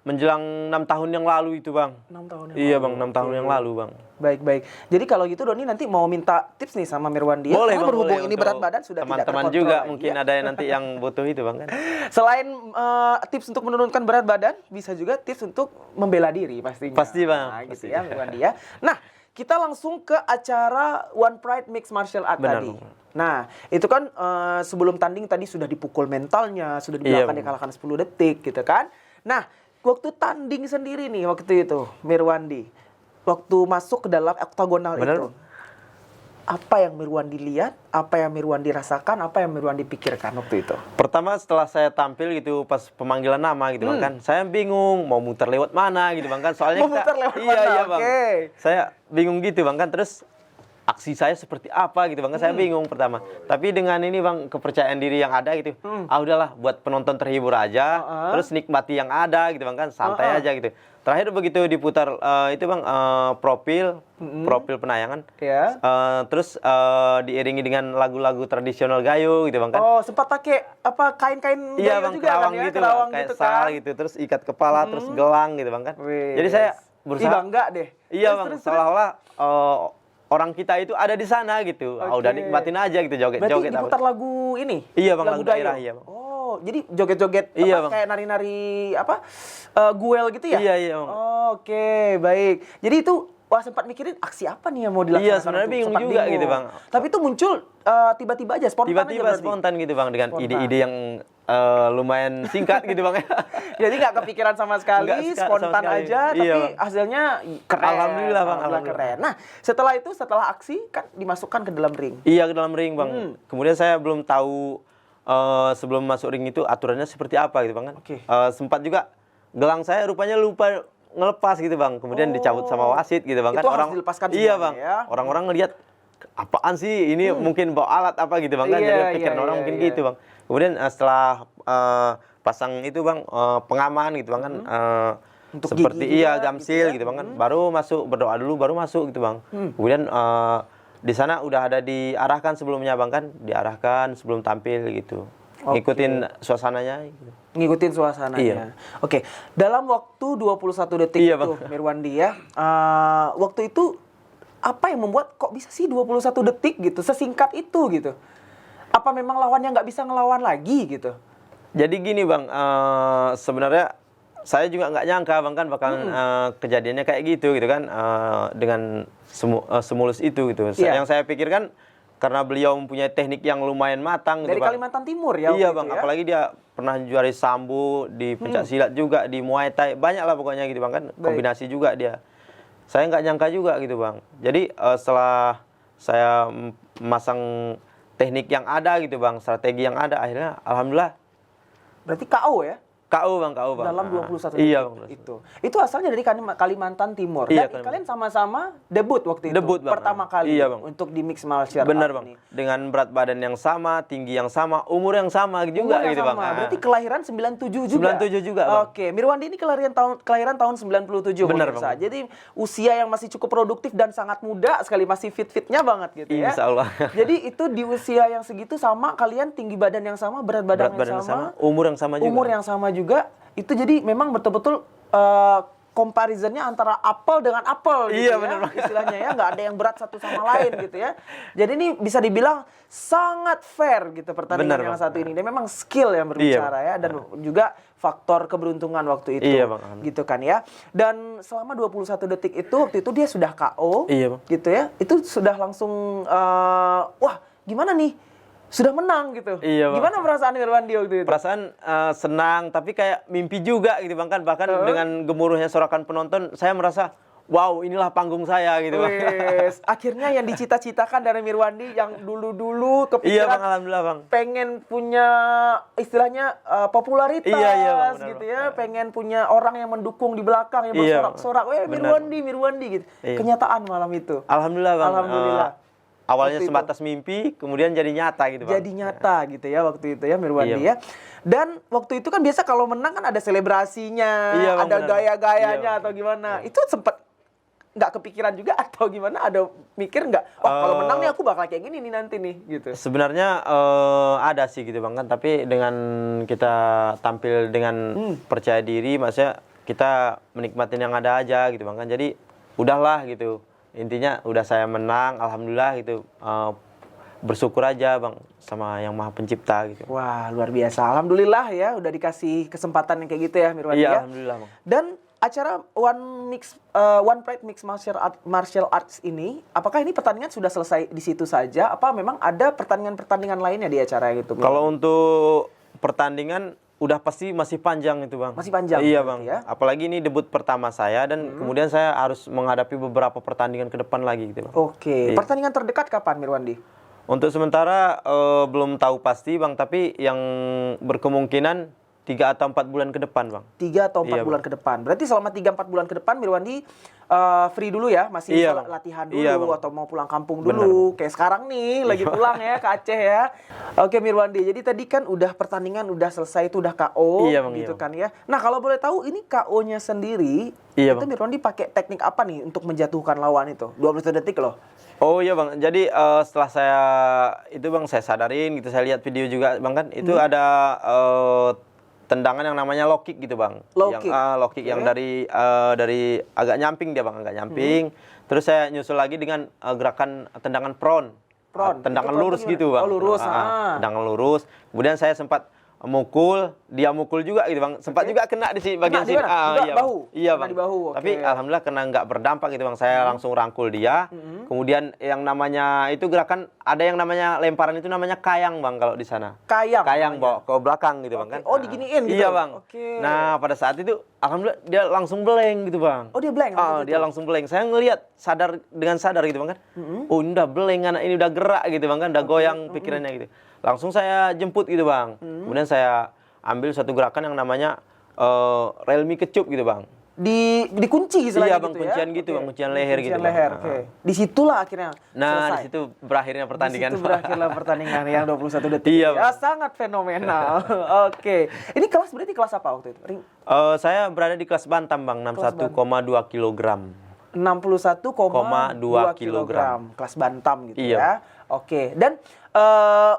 menjelang 6 tahun yang lalu itu Bang. 6 tahun yang Iya lalu. Bang, 6 tahun yang lalu Bang. Baik. Jadi kalau gitu Doni nanti mau minta tips nih sama Mirwandi. Boleh Karena Bang, berhubung boleh. ini Untuk berat badan sudah tidak teman-teman terkontrol juga lagi, mungkin ya. ada yang nanti yang butuh itu Bang kan. Selain tips untuk menurunkan berat badan, bisa juga tips untuk membela diri pastinya. Pasti, Bang. Nah, gitu Pasti. ya, Mirwandi ya. Nah, kita langsung ke acara One Pride Mixed Martial Art Benar, tadi. Bang. Nah, itu kan sebelum tanding tadi sudah dipukul mentalnya, sudah Iya, dibilang Bang. dikalahkan 10 detik gitu kan. Nah, waktu tanding sendiri nih waktu itu, Mirwandi, waktu masuk ke dalam oktagonal Benar, itu, Bang. apa yang Mirwandi lihat, apa yang Mirwandi rasakan, apa yang Mirwandi pikirkan waktu itu? Pertama setelah saya tampil gitu pas pemanggilan nama gitu Bang kan, saya bingung mau muter lewat mana gitu Bang kan, soalnya Mau muter lewat iya, mana, iya Bang. oke. Saya bingung gitu Bang kan, terus aksi saya seperti apa gitu Bang kan, saya bingung pertama. Tapi dengan ini Bang, kepercayaan diri yang ada gitu, udahlah buat penonton terhibur aja, terus nikmati yang ada gitu Bang kan, santai aja gitu. Terakhir begitu diputar itu Bang, profil penayangan, Ya. terus diiringi dengan lagu-lagu tradisional Gayo gitu Bang kan. Oh, sempat pakai apa kain-kain Iya gayo Bang, juga kerawang kan ya? gitu, Kerawang kayak gitu sal kan. gitu, terus ikat kepala, terus gelang gitu Bang kan. Wih, Jadi saya Ih, berusaha, bangga deh. iya Terus, Bang, terus. seolah-olah orang kita itu ada di sana gitu. Udah Oke. nikmatin aja gitu, Berarti joget-joget. diputar lagu ini? Iya, Bang, lagu Dayo? daerah, iya, Bang. Oh, jadi joget-joget Iya, apa, Bang. kayak nari-nari apa? Guel gitu ya? Iya, iya, Bang. Oke, baik. Jadi itu wah sempat mikirin aksi apa nih yang mau dilakukan? Iya, sebenarnya bingung juga gitu, Bang. Tapi itu muncul tiba-tiba aja, spontan aja Tiba-tiba berarti? spontan gitu Bang, dengan Spontan. ide-ide yang lumayan singkat gitu Bang. Jadi nggak kepikiran sama sekali, Nggak sama spontan sekali. aja, Iya, tapi Bang. hasilnya keren. Alhamdulillah, Bang, alhamdulillah. Keren. Nah, setelah itu, setelah aksi kan dimasukkan ke dalam ring. Iya, ke dalam ring Bang. Kemudian saya belum tahu sebelum masuk ring itu aturannya seperti apa gitu Bang kan. Oke. Sempat juga gelang saya rupanya lupa ngelepas gitu Bang. Kemudian dicabut sama wasit gitu Bang kan. Itu harus dilepaskan Iya semuanya, Bang. ya. Orang-orang ngelihat apaan sih ini, mungkin bawa alat apa gitu Bang kan. Iya, Jadi pikiran iya, orang iya, mungkin iya. gitu Bang. Kemudian setelah pasang itu Bang, pengaman gitu Bang kan. Untuk Seperti gigi iya juga, gamsil gitu ya. gitu Bang kan. Baru masuk, berdoa dulu baru masuk gitu Bang. Kemudian di sana udah ada diarahkan sebelumnya Bang kan, diarahkan sebelum tampil gitu. Oke. Ngikutin suasananya gitu. Ngikutin suasananya. Iya. Oke, dalam waktu 21 detik Iya, itu, Bang. Mirwandi ya, waktu itu apa yang membuat kok bisa sih 21 detik gitu, sesingkat itu gitu? Apa memang lawannya nggak bisa ngelawan lagi gitu? Jadi gini Bang, sebenarnya saya juga nggak nyangka bang kan bakalan kejadiannya kayak gitu kan dengan semulus itu gitu. Iya. Yang saya pikirkan karena beliau mempunyai teknik yang lumayan matang Dari gitu, Bang. Kalimantan Timur ya? Iya waktu bang, itu ya? apalagi dia pernah juara sambo di pencak silat juga, di muay thai, banyak lah pokoknya gitu bang kan, kombinasi juga dia. Saya nggak nyangka juga gitu bang. Jadi setelah saya masang teknik yang ada gitu bang, strategi yang ada, akhirnya alhamdulillah Berarti KO ya? KO bang. Dalam 21 detik Iya bang. itu asalnya dari Kalimantan Timur. Iya, Dan kalian sama-sama debut waktu itu. Debut, Bang. Pertama kali Iya, Bang. untuk di mix martial Benar art bang, ini. dengan berat badan yang sama, tinggi yang sama, umur yang sama juga Umur yang gitu bang. sama. Berarti kelahiran 97 juga? 97 juga, Bang. Oke, Mirwandi ini kelahiran tahun 97 Benar, pemirsa. Bang. Jadi usia yang masih cukup produktif dan sangat muda sekali, masih fit-fitnya banget gitu ya. Insya Allah. Jadi itu di usia yang segitu sama, kalian tinggi badan yang sama, berat badan, Berat badan yang sama, umur yang sama juga. umur yang sama juga. Itu jadi memang betul-betul comparisonnya antara apel dengan apel gitu Iya, ya, benar, Bang. istilahnya ya, nggak ada yang berat satu sama lain gitu ya. Jadi ini bisa dibilang sangat fair gitu pertandingan Benar, yang Bang. satu ini. Dan memang skill yang berbicara ya, dan juga faktor keberuntungan waktu itu. Iya, Bang. Gitu kan ya. Dan selama 21 detik itu, waktu itu dia sudah KO. Iya, Bang. Gitu ya. Itu sudah langsung wah, gimana nih? Sudah menang gitu. Iya, Bang. Gimana perasaan Mirwandi waktu itu? Perasaan senang, tapi kayak mimpi juga gitu bang kan. Bahkan dengan gemuruhnya sorakan penonton, saya merasa wow, inilah panggung saya gitu bang. Wes, akhirnya yang dicita-citakan dari Mirwandi yang dulu-dulu Iya kepikiran bang, alhamdulillah bang. pengen punya istilahnya popularitas Iya, Bang, benar, gitu Bang. ya, pengen punya orang yang mendukung di belakang yang Iya, bersorak-sorak, Benar. Mirwandi gitu. Iya. Kenyataan malam itu. Alhamdulillah bang. Alhamdulillah. Awalnya Waktu itu. sebatas mimpi, kemudian jadi nyata gitu bang. Jadi nyata gitu ya waktu itu ya Mirwandi Iya, ya. Dan waktu itu kan biasa kalau menang kan ada selebrasinya, Iya, Bang, ada benar. gaya-gayanya Iya, atau gimana. Itu sempat nggak kepikiran juga atau gimana? Ada mikir nggak? Oh kalau menang nih aku bakal kayak gini nih nanti nih gitu. Sebenarnya ada sih gitu bang kan, tapi dengan kita tampil dengan percaya diri, maksudnya kita menikmatin yang ada aja gitu bang kan. Jadi udahlah gitu. Intinya udah saya menang, alhamdulillah gitu. Bersyukur aja bang sama yang Maha Pencipta gitu. Wah luar biasa. Alhamdulillah ya udah dikasih kesempatan yang kayak gitu ya Mirwandi Iya ya. alhamdulillah bang. Dan acara One Pride Mix Martial Arts ini, apakah ini pertandingan sudah selesai di situ saja? Apa memang ada pertandingan-pertandingan lainnya di acara itu? Kalau untuk pertandingan udah pasti masih panjang itu bang. Masih panjang Iya berarti bang. ya? Apalagi ini debut pertama saya dan kemudian saya harus menghadapi beberapa pertandingan ke depan lagi gitu bang. Oke, Iya. pertandingan terdekat kapan Mirwandi? Untuk sementara belum tahu pasti bang, tapi yang berkemungkinan 3 atau 4 bulan ke depan bang. 3 atau 4 Iya, bulan ke depan. Berarti selama 3-4 bulan ke depan Mirwandi free dulu ya, masih Iya, Bang. latihan dulu Iya, Bang. atau mau pulang kampung Benar, dulu. Kayak sekarang nih lagi pulang ya ke Aceh ya. Oke Mirwandi, jadi tadi kan udah pertandingan udah selesai itu udah KO Iya, Bang, gitu iya, kan ya. Nah, kalau boleh tahu ini KO-nya sendiri Iya, itu Bang. Mirwandi pakai teknik apa nih untuk menjatuhkan lawan itu? 21 detik loh. Oh iya bang, jadi setelah saya sadarin gitu, saya lihat video juga bang kan, itu ada tendangan yang namanya low kick gitu bang. Low yang, kick. low kick yang dari agak nyamping dia bang, agak nyamping. Terus saya nyusul lagi dengan gerakan tendangan prone. Prone. Tendangan Itu prone lurus gimana? gitu bang. Oh, lurus, ah. Tendangan lurus. Kemudian saya sempat mukul, dia mukul juga gitu bang. Sempat juga kena di bagian di sini. mana? Juga Iya, bahu? Bang. Iya Kena bang. di bahu, Tapi oke. alhamdulillah kena nggak berdampak gitu bang. Saya langsung rangkul dia. Kemudian yang namanya itu gerakan, ada yang namanya lemparan itu namanya kayang bang kalau di sana. Kayang Kayang namanya. bawa ke belakang gitu bang Oke. kan. Oh, diginiin gitu? Iya bang. Oke. Nah pada saat itu alhamdulillah dia langsung beleng gitu bang. Oh, dia blank waktu itu? Dia langsung beleng. Saya ngelihat dengan sadar gitu bang kan. Oh ini udah beleng, anak ini udah gerak gitu bang kan. Udah goyang pikirannya gitu. Langsung saya jemput gitu bang. Kemudian saya ambil satu gerakan yang namanya relmi kecup gitu bang. Dikunci istilahnya Iya bang, gitu ya? kuncian gitu Oke. bang, kuncian leher gitu Kuncian bang. leher, oke. Disitulah akhirnya Nah selesai. di situ berakhirnya pertandingan. Di situ berakhirlah pertandingan yang 21 detik. Iya, Ya, Bang. sangat fenomenal. Oke. Ini kelas berarti kelas apa waktu itu? Saya berada di kelas bantam bang, 61,2 kilogram. 61,2 kilogram. kilogram. Kelas bantam gitu Iya. ya. Oke. Dan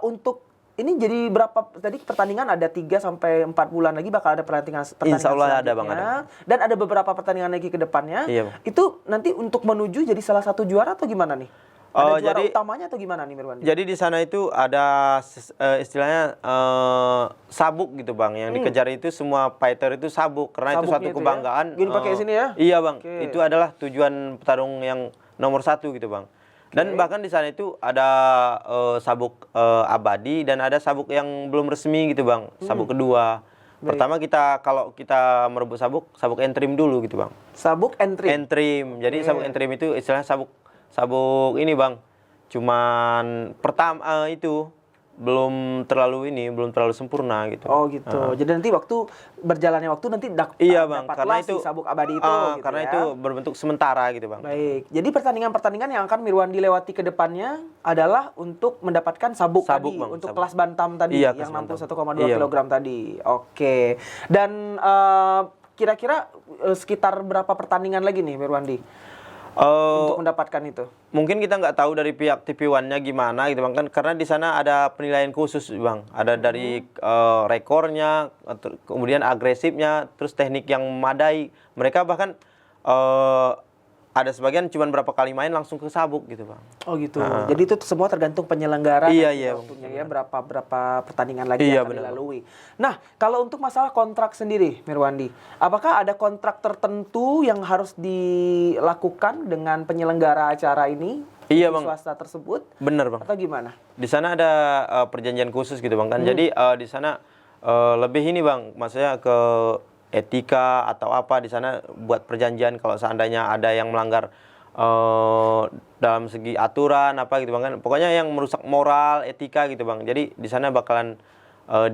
untuk ini jadi berapa tadi pertandingan ada 3 sampai 4 bulan lagi bakal ada pertandingan Insya Allah ada, Bang, selanjutnya. Dan ada beberapa pertandingan lagi ke depannya. Iya, Bang. Itu nanti untuk menuju jadi salah satu juara atau gimana nih? Ada juara jadi- utamanya atau gimana nih Mirwandi? Jadi di sana itu ada istilahnya sabuk gitu bang, yang dikejar itu semua fighter itu sabuk, karena itu Sabuknya suatu itu ya? kebanggaan. Gini pakai sini ya? Iya bang, Oke. itu adalah tujuan petarung yang nomor 1 gitu bang. Dan bahkan di sana itu ada sabuk abadi dan ada sabuk yang belum resmi gitu bang, sabuk kedua. Pertama kalau kita merebut sabuk entrim dulu gitu bang. Sabuk entry. Entrim. Jadi sabuk entrim itu istilahnya sabuk ini bang. Cuman pertama itu belum terlalu sempurna gitu. Oh gitu. Jadi nanti waktu berjalannya waktu nanti Iya bang, dapatlah karena itu si sabuk abadi itu. Gitu karena ya. itu berbentuk sementara gitu bang. Baik. Jadi pertandingan-pertandingan yang akan Mirwandi lewati ke depannya adalah untuk mendapatkan sabuk Sabuk, tadi, Bang, untuk sabuk. kelas bantam tadi Iya, yang kelas bantam. 61,2 Iya, kg tadi. Oke. Dan kira-kira sekitar berapa pertandingan lagi nih Mirwandi untuk mendapatkan itu? Mungkin kita nggak tahu dari pihak TV One-nya gimana gitu bang, kan karena di sana ada penilaian khusus bang, ada dari rekornya, kemudian agresifnya, terus teknik yang memadai. Mereka bahkan ada sebagian cuma berapa kali main langsung ke sabuk gitu bang. Oh gitu. Jadi itu semua tergantung penyelenggara Iya, nanti iya, waktunya ya, berapa pertandingan lagi Iya, yang akan benar, Bang. dilalui. Nah, kalau untuk masalah kontrak sendiri, Mirwandi, apakah ada kontrak tertentu yang harus dilakukan dengan penyelenggara acara ini? Iya, di Bang. Swasta tersebut? Bener bang. Atau gimana? Di sana ada perjanjian khusus gitu bang kan. Jadi di sana lebih ini bang, maksudnya ke etika atau apa di sana buat perjanjian kalau seandainya ada yang melanggar dalam segi aturan apa gitu bang kan. Pokoknya yang merusak moral, etika gitu bang. Jadi di sana bakalan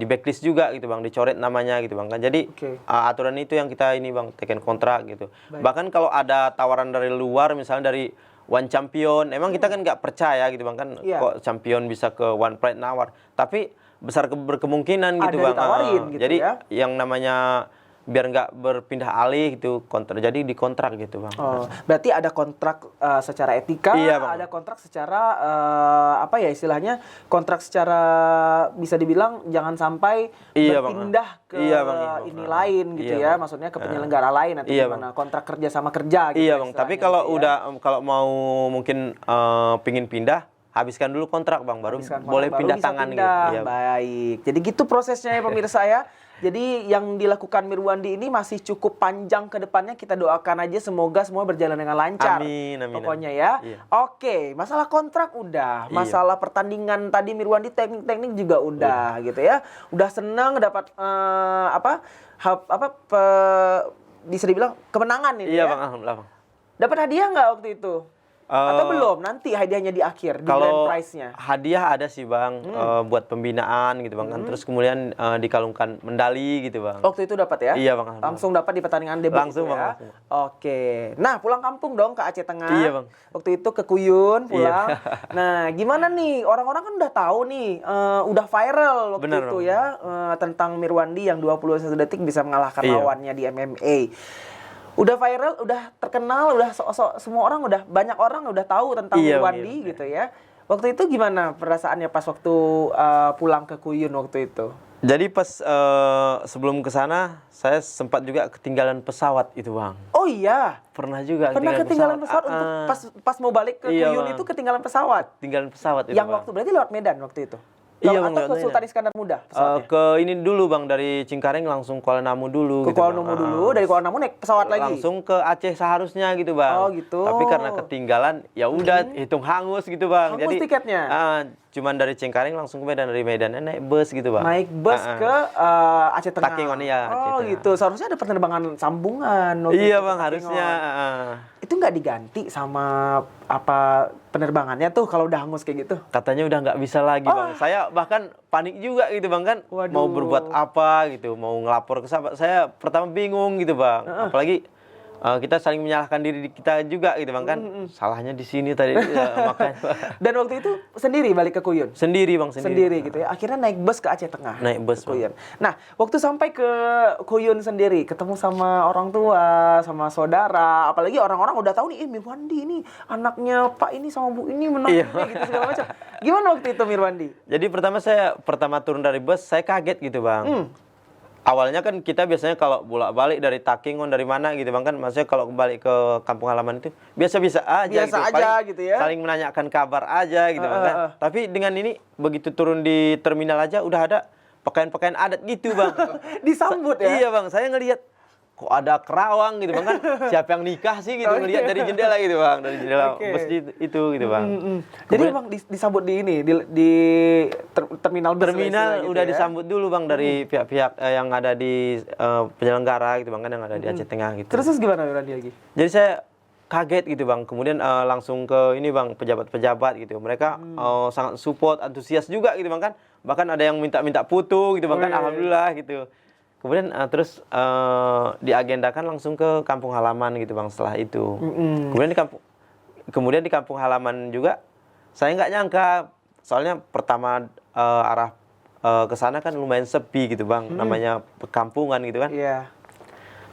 di backlist juga gitu bang, dicoret namanya gitu bang kan. Jadi Oke. aturan itu yang kita ini bang teken kontrak gitu. Bahkan kalau ada tawaran dari luar misalnya dari One Champion, emang kita kan nggak percaya gitu bang kan, Iya. kok champion bisa ke One Pride nawar. Tapi besar berkemungkinan gitu Ada bang. ditawarin gitu Jadi ya. yang namanya biar nggak berpindah alih gitu, jadi dikontrak gitu bang. Oh, berarti ada kontrak secara etika, Iya, Bang. ada kontrak secara apa ya istilahnya, kontrak secara bisa dibilang jangan sampai Iya, Bang. berpindah ke Iya, Bang, iya, Bang. ini lain gitu Iya, ya, Bang. maksudnya ke penyelenggara lain atau Iya, gimana, kontrak kerja sama kerja gitu. Iya bang. Tapi istilahnya kalau gitu ya. kalau mau mungkin pingin pindah, habiskan dulu kontrak bang, baru Habiskan kontrak, boleh baru pindah bisa tangan pindah. gitu. Iya, Bang. Baik. Jadi gitu prosesnya ya pemirsa ya. Jadi yang dilakukan Mirwandi ini masih cukup panjang ke depannya. Kita doakan aja semoga semua berjalan dengan lancar. Amin, amin, Pokoknya amin. ya. Iya. Oke, masalah kontrak udah, Iya. masalah pertandingan tadi Mirwandi teknik-teknik juga udah gitu ya. Udah senang dapat bisa dibilang kemenangan ini Iya ya. bang, alhamdulillah bang. Dapat hadiah nggak waktu itu? Atau belum? Nanti hadiahnya di akhir, di grand Kalau prize-nya. hadiah ada sih bang, buat pembinaan gitu bang kan. Terus kemudian dikalungkan medali gitu bang. Waktu itu dapat ya? Iya, Bang, alhamdulillah. Langsung dapat di pertandingan debut Langsung, itu Bang, ya? langsung. Oke. Nah, pulang kampung dong ke Aceh Tengah. Iya, Bang. Waktu itu ke Kuyun pulang. Iya. Nah, gimana nih? Orang-orang kan udah tahu nih, udah viral waktu Benar, itu Bang. ya, tentang Mirwandi yang 21 detik bisa mengalahkan Iya. lawannya di MMA. Udah viral, udah terkenal, udah semua orang banyak orang udah tahu tentang Iya, Bang, Mirwandi iya. gitu ya. Waktu itu gimana perasaannya pas waktu pulang ke Kuyun waktu itu? Jadi pas sebelum ke sana, saya sempat juga ketinggalan pesawat itu bang. Oh iya. Pernah juga Pernah ketinggalan pesawat untuk pas mau balik ke Iya, Kuyun Bang. itu ketinggalan pesawat. Ketinggalan pesawat itu Yang bang. waktu berarti lewat Medan waktu itu. Iya, Atau Bang, ke lewat Sultan Medan. Iskandar Muda pesawatnya. Ke ini dulu bang, dari Cengkareng langsung Kuala Namu dulu. Ke gitu, Kuala Bang. Namu dulu, dari Kuala Namu naik pesawat lagi. Langsung ke Aceh seharusnya gitu bang. Oh, gitu. Tapi karena ketinggalan, ya udah hitung hangus gitu bang. Hangus tiketnya? Cuman dari Cengkareng langsung ke Medan, dari Medan naik bus gitu bang. Naik bus ke Aceh Tengah. Takengon, iya, Aceh Oh Tengah. gitu. Seharusnya ada penerbangan sambungan. waktu Iya itu ke bang, Takengon. harusnya. Itu nggak diganti sama penerbangannya tuh kalau udah hangus kayak gitu? Katanya udah nggak bisa lagi bang. Saya bahkan panik juga gitu bang kan. Waduh. Mau berbuat apa gitu, mau ngelapor ke sahabat. Saya pertama bingung gitu bang. Apalagi kita saling menyalahkan diri kita juga gitu bang kan. Salahnya di sini tadi makanya. Dan waktu itu sendiri balik ke Kuyun? Sendiri bang, Sendiri gitu ya. Akhirnya naik bus ke Aceh Tengah. Naik bus, ke Kuyun. Nah, waktu sampai ke Kuyun sendiri, ketemu sama orang tua, sama saudara, apalagi orang-orang udah tahu nih, Mirwandi ini anaknya Pak ini sama Bu ini menang Iya. gitu segala macam. Gimana waktu itu Mirwandi? Jadi pertama turun dari bus, saya kaget gitu bang. awalnya kan kita biasanya kalau bolak-balik dari Takengon dari mana gitu bang kan, maksudnya kalau kembali ke kampung halaman itu biasa-biasa aja, Biasa gitu. aja Paling gitu ya. saling menanyakan kabar aja gitu bang kan. Tapi dengan ini begitu turun di terminal aja udah ada pakaian-pakaian adat gitu bang. Disambut ya. Iya bang, saya ngelihat kok ada kerawang gitu bang kan, siapa yang nikah sih gitu, ngelihat dari jendela gitu bang, dari jendela Oke. masjid itu gitu bang. Jadi Kemudian- emang disambut di ini di terminal bus lah terminal istilahnya udah gitu ya. disambut dulu bang dari pihak-pihak yang ada di penyelenggara gitu bang kan, yang ada di Aceh Tengah gitu. Terus gimana Mirwandi lagi? Jadi saya kaget gitu bang, kemudian langsung ke ini bang, pejabat-pejabat gitu, mereka sangat support, antusias juga gitu bang kan, bahkan ada yang minta foto gitu bang kan, Wih. alhamdulillah gitu. Kemudian terus diagendakan langsung ke kampung halaman gitu bang setelah itu. Kemudian di kampung halaman juga saya nggak nyangka, soalnya pertama arah ke sana kan lumayan sepi gitu bang, namanya perkampungan gitu kan. Iya.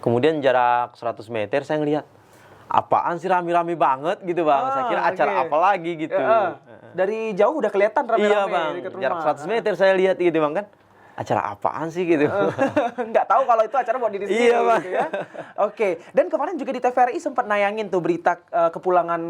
Kemudian jarak 100 meter saya ngelihat apaan sih rame-rame banget gitu bang. Saya kira acara oke. apa lagi gitu. Dari jauh udah kelihatan rame-rame Iya bang, dekat rumah. jarak 100 meter saya lihat gitu bang kan. Acara apaan sih gitu. Nggak tahu kalau itu acara buat diri sendiri Iya, Bang. gitu ya. Oke, dan kemarin juga di TVRI sempat nayangin tuh berita kepulangan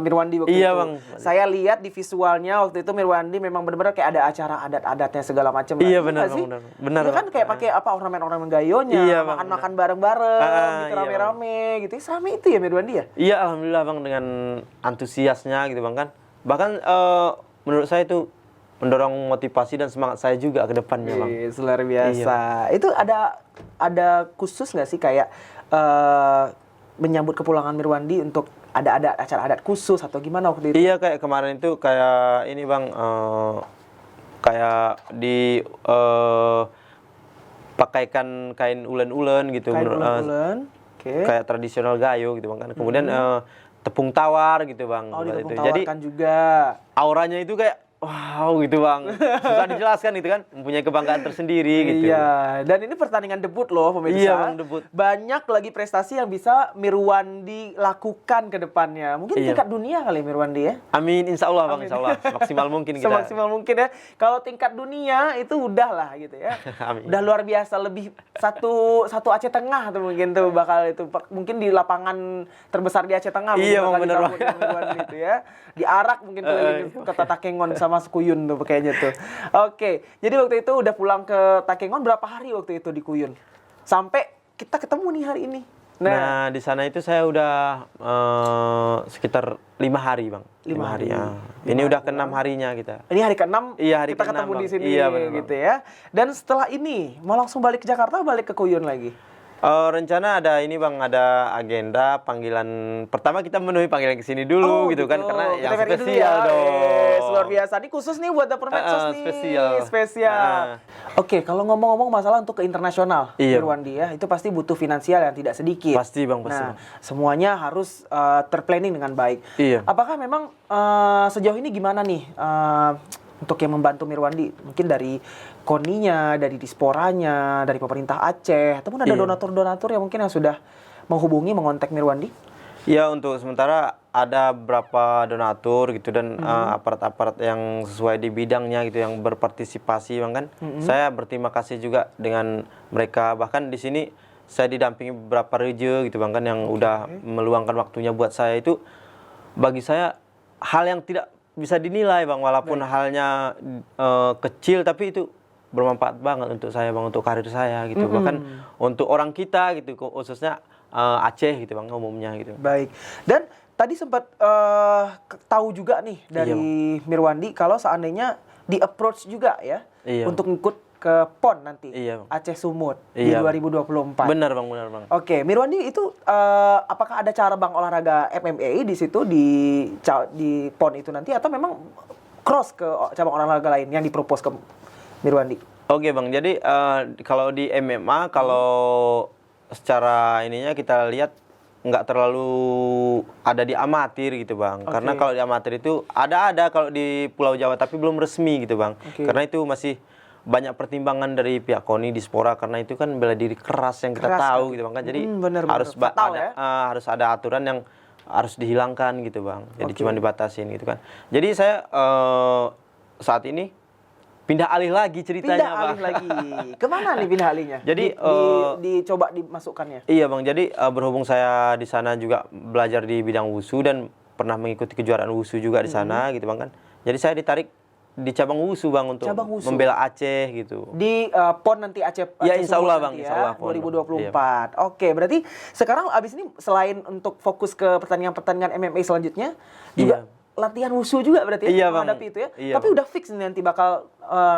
Mirwandi waktu Iya, itu. Bang. Saya lihat di visualnya waktu itu Mirwandi memang benar-benar kayak ada acara adat-adatnya segala macam. Iya, Nggak benar, sih? Bang, benar. Dia kan Bang. kayak pakai apa ornamen-ornamen gayonya, Iya, Bang, makan-makan bareng-bareng, gitu iya, rame-rame gitu. Serame itu ya Mirwandi ya? Iya alhamdulillah bang, dengan antusiasnya gitu bang kan. Bahkan menurut saya itu mendorong motivasi dan semangat saya juga ke depannya bang. Wih, luar biasa. Itu ada khusus nggak sih kayak menyambut kepulangan Mirwandi untuk ada acara adat khusus atau gimana waktu itu? Iya kayak kemarin itu kayak ini bang, kayak di pakaikan kain ulen-ulen gitu, Kain menurut- ulen-ulen. Oke. kayak tradisional gayo gitu bang kan. Kemudian tepung tawar gitu bang. Oh, seperti ditepung itu. Jadi tawarkan juga. auranya itu kayak wow gitu bang, susah dijelaskan gitu kan, mempunyai kebanggaan tersendiri gitu. Iya, dan ini pertandingan debut loh pemirsa. Iya, Bang, debut. Banyak lagi prestasi yang bisa Mirwandi lakukan ke depannya. Mungkin Iya. tingkat dunia kali Mirwandi ya. Amin, insya Allah bang, insya Allah maksimal mungkin kita. Semaksimal mungkin ya. Kalau tingkat dunia itu udah lah gitu ya. Amin. Udah luar biasa, lebih satu Aceh Tengah tuh mungkin tuh bakal itu mungkin di lapangan terbesar di Aceh Tengah Iya, mungkin Bang, bakal bener, disambut dengan Mirwandi itu ya. Diarak mungkin keliling ke Takengon sama Sekuyun tuh kayaknya tuh. Oke, jadi waktu itu udah pulang ke Takengon berapa hari waktu itu di Kuyun? Sampai kita ketemu nih hari ini. Nah, di sana itu saya udah sekitar 5 hari bang. 5 hari. Ya. Ini udah ke-6 harinya kita. Ini hari ke-6 Iya, hari kita ke-6, ketemu di Bang. sini Iya, benar, Bang. gitu ya. Dan setelah ini mau langsung balik ke Jakarta, balik ke Kuyun lagi. Rencana ada ini bang, ada agenda panggilan. Pertama kita memenuhi panggilan ke sini dulu gitu kan, karena yang Kita dulu spesial ya. dong. Luar biasa. Ini khusus nih buat dapur medsos nih. spesial. Spesial. Oke, kalau ngomong-ngomong masalah untuk ke internasional, Iya. Mirwandi ya, itu pasti butuh finansial yang tidak sedikit. Pasti, Bang, pasti, Nah, Bang. semuanya harus terplanning dengan baik. Iya. Apakah memang sejauh ini gimana nih untuk yang membantu Mirwandi? Mungkin dari KONI-nya, dari disporanya, dari pemerintah Aceh, ataupun ada Iya. donatur-donatur yang mungkin yang sudah menghubungi, mengontak Mirwandi? Ya untuk sementara ada beberapa donatur gitu dan aparat-aparat yang sesuai di bidangnya gitu yang berpartisipasi bang kan. Saya berterima kasih juga dengan mereka, bahkan di sini saya didampingi beberapa reja gitu bang kan yang udah meluangkan waktunya buat saya. Itu bagi saya hal yang tidak bisa dinilai bang, walaupun halnya kecil tapi itu bermanfaat banget untuk saya bang, untuk karir saya gitu, bahkan untuk orang kita gitu, khususnya Aceh gitu bang umumnya gitu. Baik. Dan tadi sempat tahu juga nih dari Mirwandi kalau seandainya di approach juga ya Iya. untuk ngikut ke PON nanti Iya, Bang. Aceh Sumut di Iya, Bang. 2024. Benar bang, benar bang. Oke, Mirwandi itu apakah ada cabang olahraga MMA di situ di PON itu nanti atau memang cross ke cabang olahraga lain yang dipropos ke Mirwandi? Oke bang, jadi kalau di MMA kalau secara ininya kita lihat nggak terlalu ada di amatir gitu bang, karena kalau di amatir itu ada kalau di Pulau Jawa tapi belum resmi gitu bang, karena itu masih banyak pertimbangan dari pihak KONI Dispora, karena itu kan bela diri keras yang kita Keras, tahu kan? gitu bang kan, jadi Bener, harus fatal, ada ya? harus ada aturan yang harus dihilangkan gitu bang, jadi cuma dibatasin gitu kan. Jadi saya saat ini pindah alih lagi ceritanya, Pindah alih Bang. lagi. Kemana nih pindah alihnya? Jadi, dicoba dimasukkannya. Iya, Bang. Jadi berhubung saya di sana juga belajar di bidang wusu dan pernah mengikuti kejuaraan wusu juga di sana gitu, Bang kan. Jadi saya ditarik di cabang wusu, Bang, untuk Cabang wusu. membela Aceh gitu. Di PON nanti Aceh, Ya, Aceh insya Sumut Allah, nanti Bang, ya, insya Allah, PON, 2024. Oke, berarti sekarang abis ini selain untuk fokus ke pertandingan-pertandingan MMA selanjutnya, juga latihan wusu juga berarti ya, Iya, Bang. menghadapi itu ya. Iya, Tapi Bang. udah fix nih nanti bakal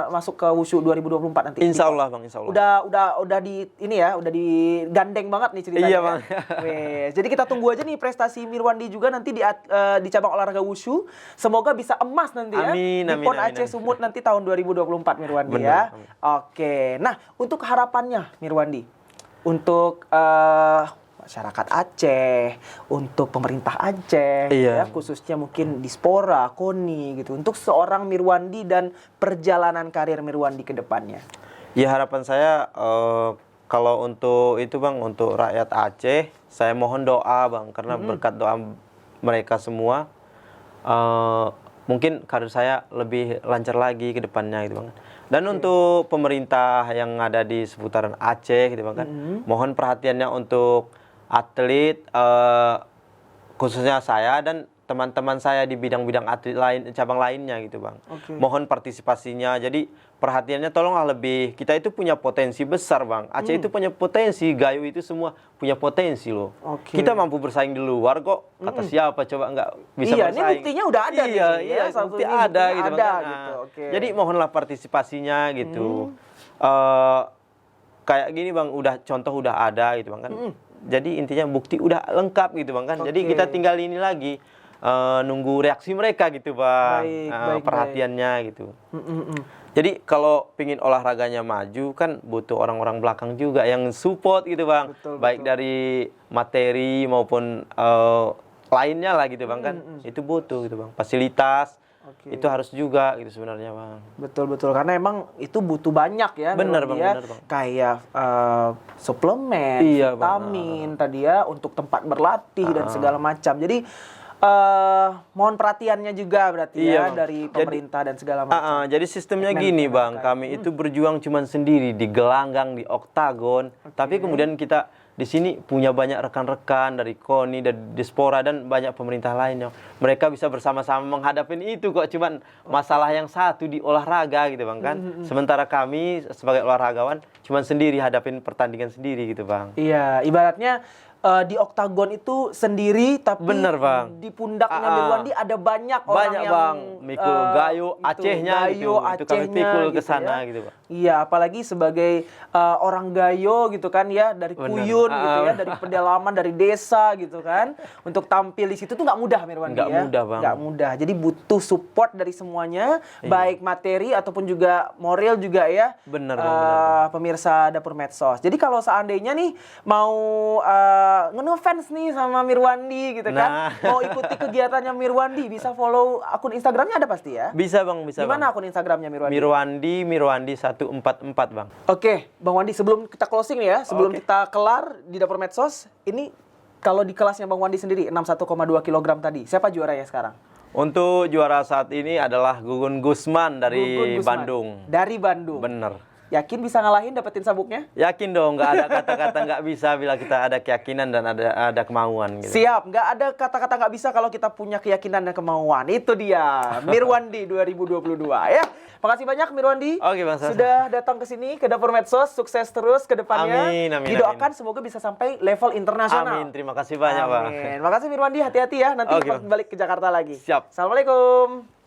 masuk ke wusu 2024 nanti. Insya Allah, Bang, insya Allah. Udah di ini ya, udah digandeng banget nih ceritanya. Iya, ya. Bang. Wes, jadi kita tunggu aja nih prestasi Mirwandi juga nanti di cabang olahraga wushu. Semoga bisa emas nanti ya. Amin, Di amin, PON amin, Aceh amin. Sumut nanti tahun 2024 Mirwandi Bener, ya. amin. Oke. Nah, untuk harapannya Mirwandi untuk masyarakat Aceh, untuk pemerintah Aceh, Iya. ya, khususnya mungkin Dispora, KONI gitu, untuk seorang Mirwandi dan perjalanan karir Mirwandi ke depannya. Ya, harapan saya kalau untuk itu, Bang, untuk rakyat Aceh, saya mohon doa, Bang, karena berkat doa mereka semua mungkin karir saya lebih lancar lagi ke depannya gitu, Bang. Dan untuk pemerintah yang ada di seputaran Aceh gitu, Bang kan, mohon perhatiannya untuk atlet khususnya saya dan teman-teman saya di bidang-bidang atlet lain, cabang lainnya gitu, Bang. Oke. Mohon partisipasinya. Jadi perhatiannya tolonglah lebih. Kita itu punya potensi besar, Bang. Aceh itu punya potensi, Gayo itu semua punya potensi loh. Oke. Kita mampu bersaing di luar kok. Kata siapa coba nggak bisa Iya, bersaing. ini buktinya udah ada nih, Iya, ya. iya, Satu bukti ini ada buktinya gitu, ada Bang. gitu. Nah, Oke. jadi mohonlah partisipasinya gitu. Kayak gini, Bang, contoh udah ada gitu, Bang kan. Jadi intinya bukti udah lengkap gitu, Bang kan. Jadi Oke. kita tinggal ini lagi nunggu reaksi mereka gitu, Bang. Baik, Perhatiannya gitu. Jadi kalau pingin olahraganya maju kan butuh orang-orang belakang juga yang support gitu, Bang. Betul, Baik dari materi maupun lainnya lah gitu, Bang kan. Itu butuh gitu, Bang. Fasilitas Oke. itu harus juga gitu sebenarnya, Bang. Betul, karena emang itu butuh banyak ya. Bener, Mirwandi Bang, ya. bener, Bang. Kayak suplemen, Iya, Bang. vitamin tadi ya, untuk tempat berlatih dan segala macam. Jadi mohon perhatiannya juga berarti Iya, ya Bang. dari pemerintah dan segala macam. Jadi sistemnya Segmen gini, terkait. Bang, kami itu berjuang cuman sendiri di gelanggang, di oktagon. Tapi kemudian kita di sini punya banyak rekan-rekan dari KONI, dari Dispora dan banyak pemerintah lainnya. Mereka bisa bersama-sama menghadapi itu kok, cuman masalah yang satu di olahraga gitu, Bang kan. Sementara kami sebagai olahragawan cuman sendiri hadapin pertandingan sendiri gitu, Bang. Iya, ibaratnya di oktagon itu sendiri, tapi Bener, Bang. di pundaknya Mirwandi ada banyak orang Banyak, yang Bang. Mikul Gayo Acehnya Gayo gitu. Itu kami Acehnya pikul ke gitu sana ya. gitu, Bang. Iya, apalagi sebagai orang Gayo gitu kan ya, dari Bener. Kuyun gitu ya, dari pedalaman, dari desa gitu kan. Untuk tampil di situ tuh nggak mudah Mirwandi Nggak ya. mudah, Bang. Nggak mudah. Jadi butuh support dari semuanya, baik materi ataupun juga moral juga ya. Bener, Bang, bener, Pemirsa Dapur Medsos. Jadi kalau seandainya nih mau ngefans nih sama Mirwandi gitu kan, Nah. mau ikuti kegiatannya Mirwandi, bisa follow akun Instagramnya ada pasti ya? Bisa, Bang, bisa, Gimana Bang. akun Instagramnya Mirwandi? Mirwandi 144, Bang. Oke, Bang Wandi, sebelum kita closing nih ya, sebelum Oke. kita kelar di Dapur Medsos, ini kalau di kelasnya Bang Wandi sendiri 61,2 kg tadi, siapa juaranya sekarang? Untuk juara saat ini adalah Gugun Gusman dari Gugun Gusman. Bandung. Dari Bandung. Bener. Yakin bisa ngalahin dapetin sabuknya? Yakin dong, nggak ada kata-kata nggak bisa bila kita ada keyakinan dan ada kemauan gitu. Siap, nggak ada kata-kata nggak bisa kalau kita punya keyakinan dan kemauan. Itu dia, Mirwandi 2022 ya. Makasih banyak Mirwandi. Oke, Bang Sasa. Sudah datang ke sini ke Dapur Medsos, sukses terus ke depannya. Amin. Didoakan semoga bisa sampai level internasional. Amin, terima kasih banyak, Bang. Amin. Makasih Mirwandi, hati-hati ya. Nanti Oke, Bang. balik ke Jakarta lagi. Siap. Assalamualaikum.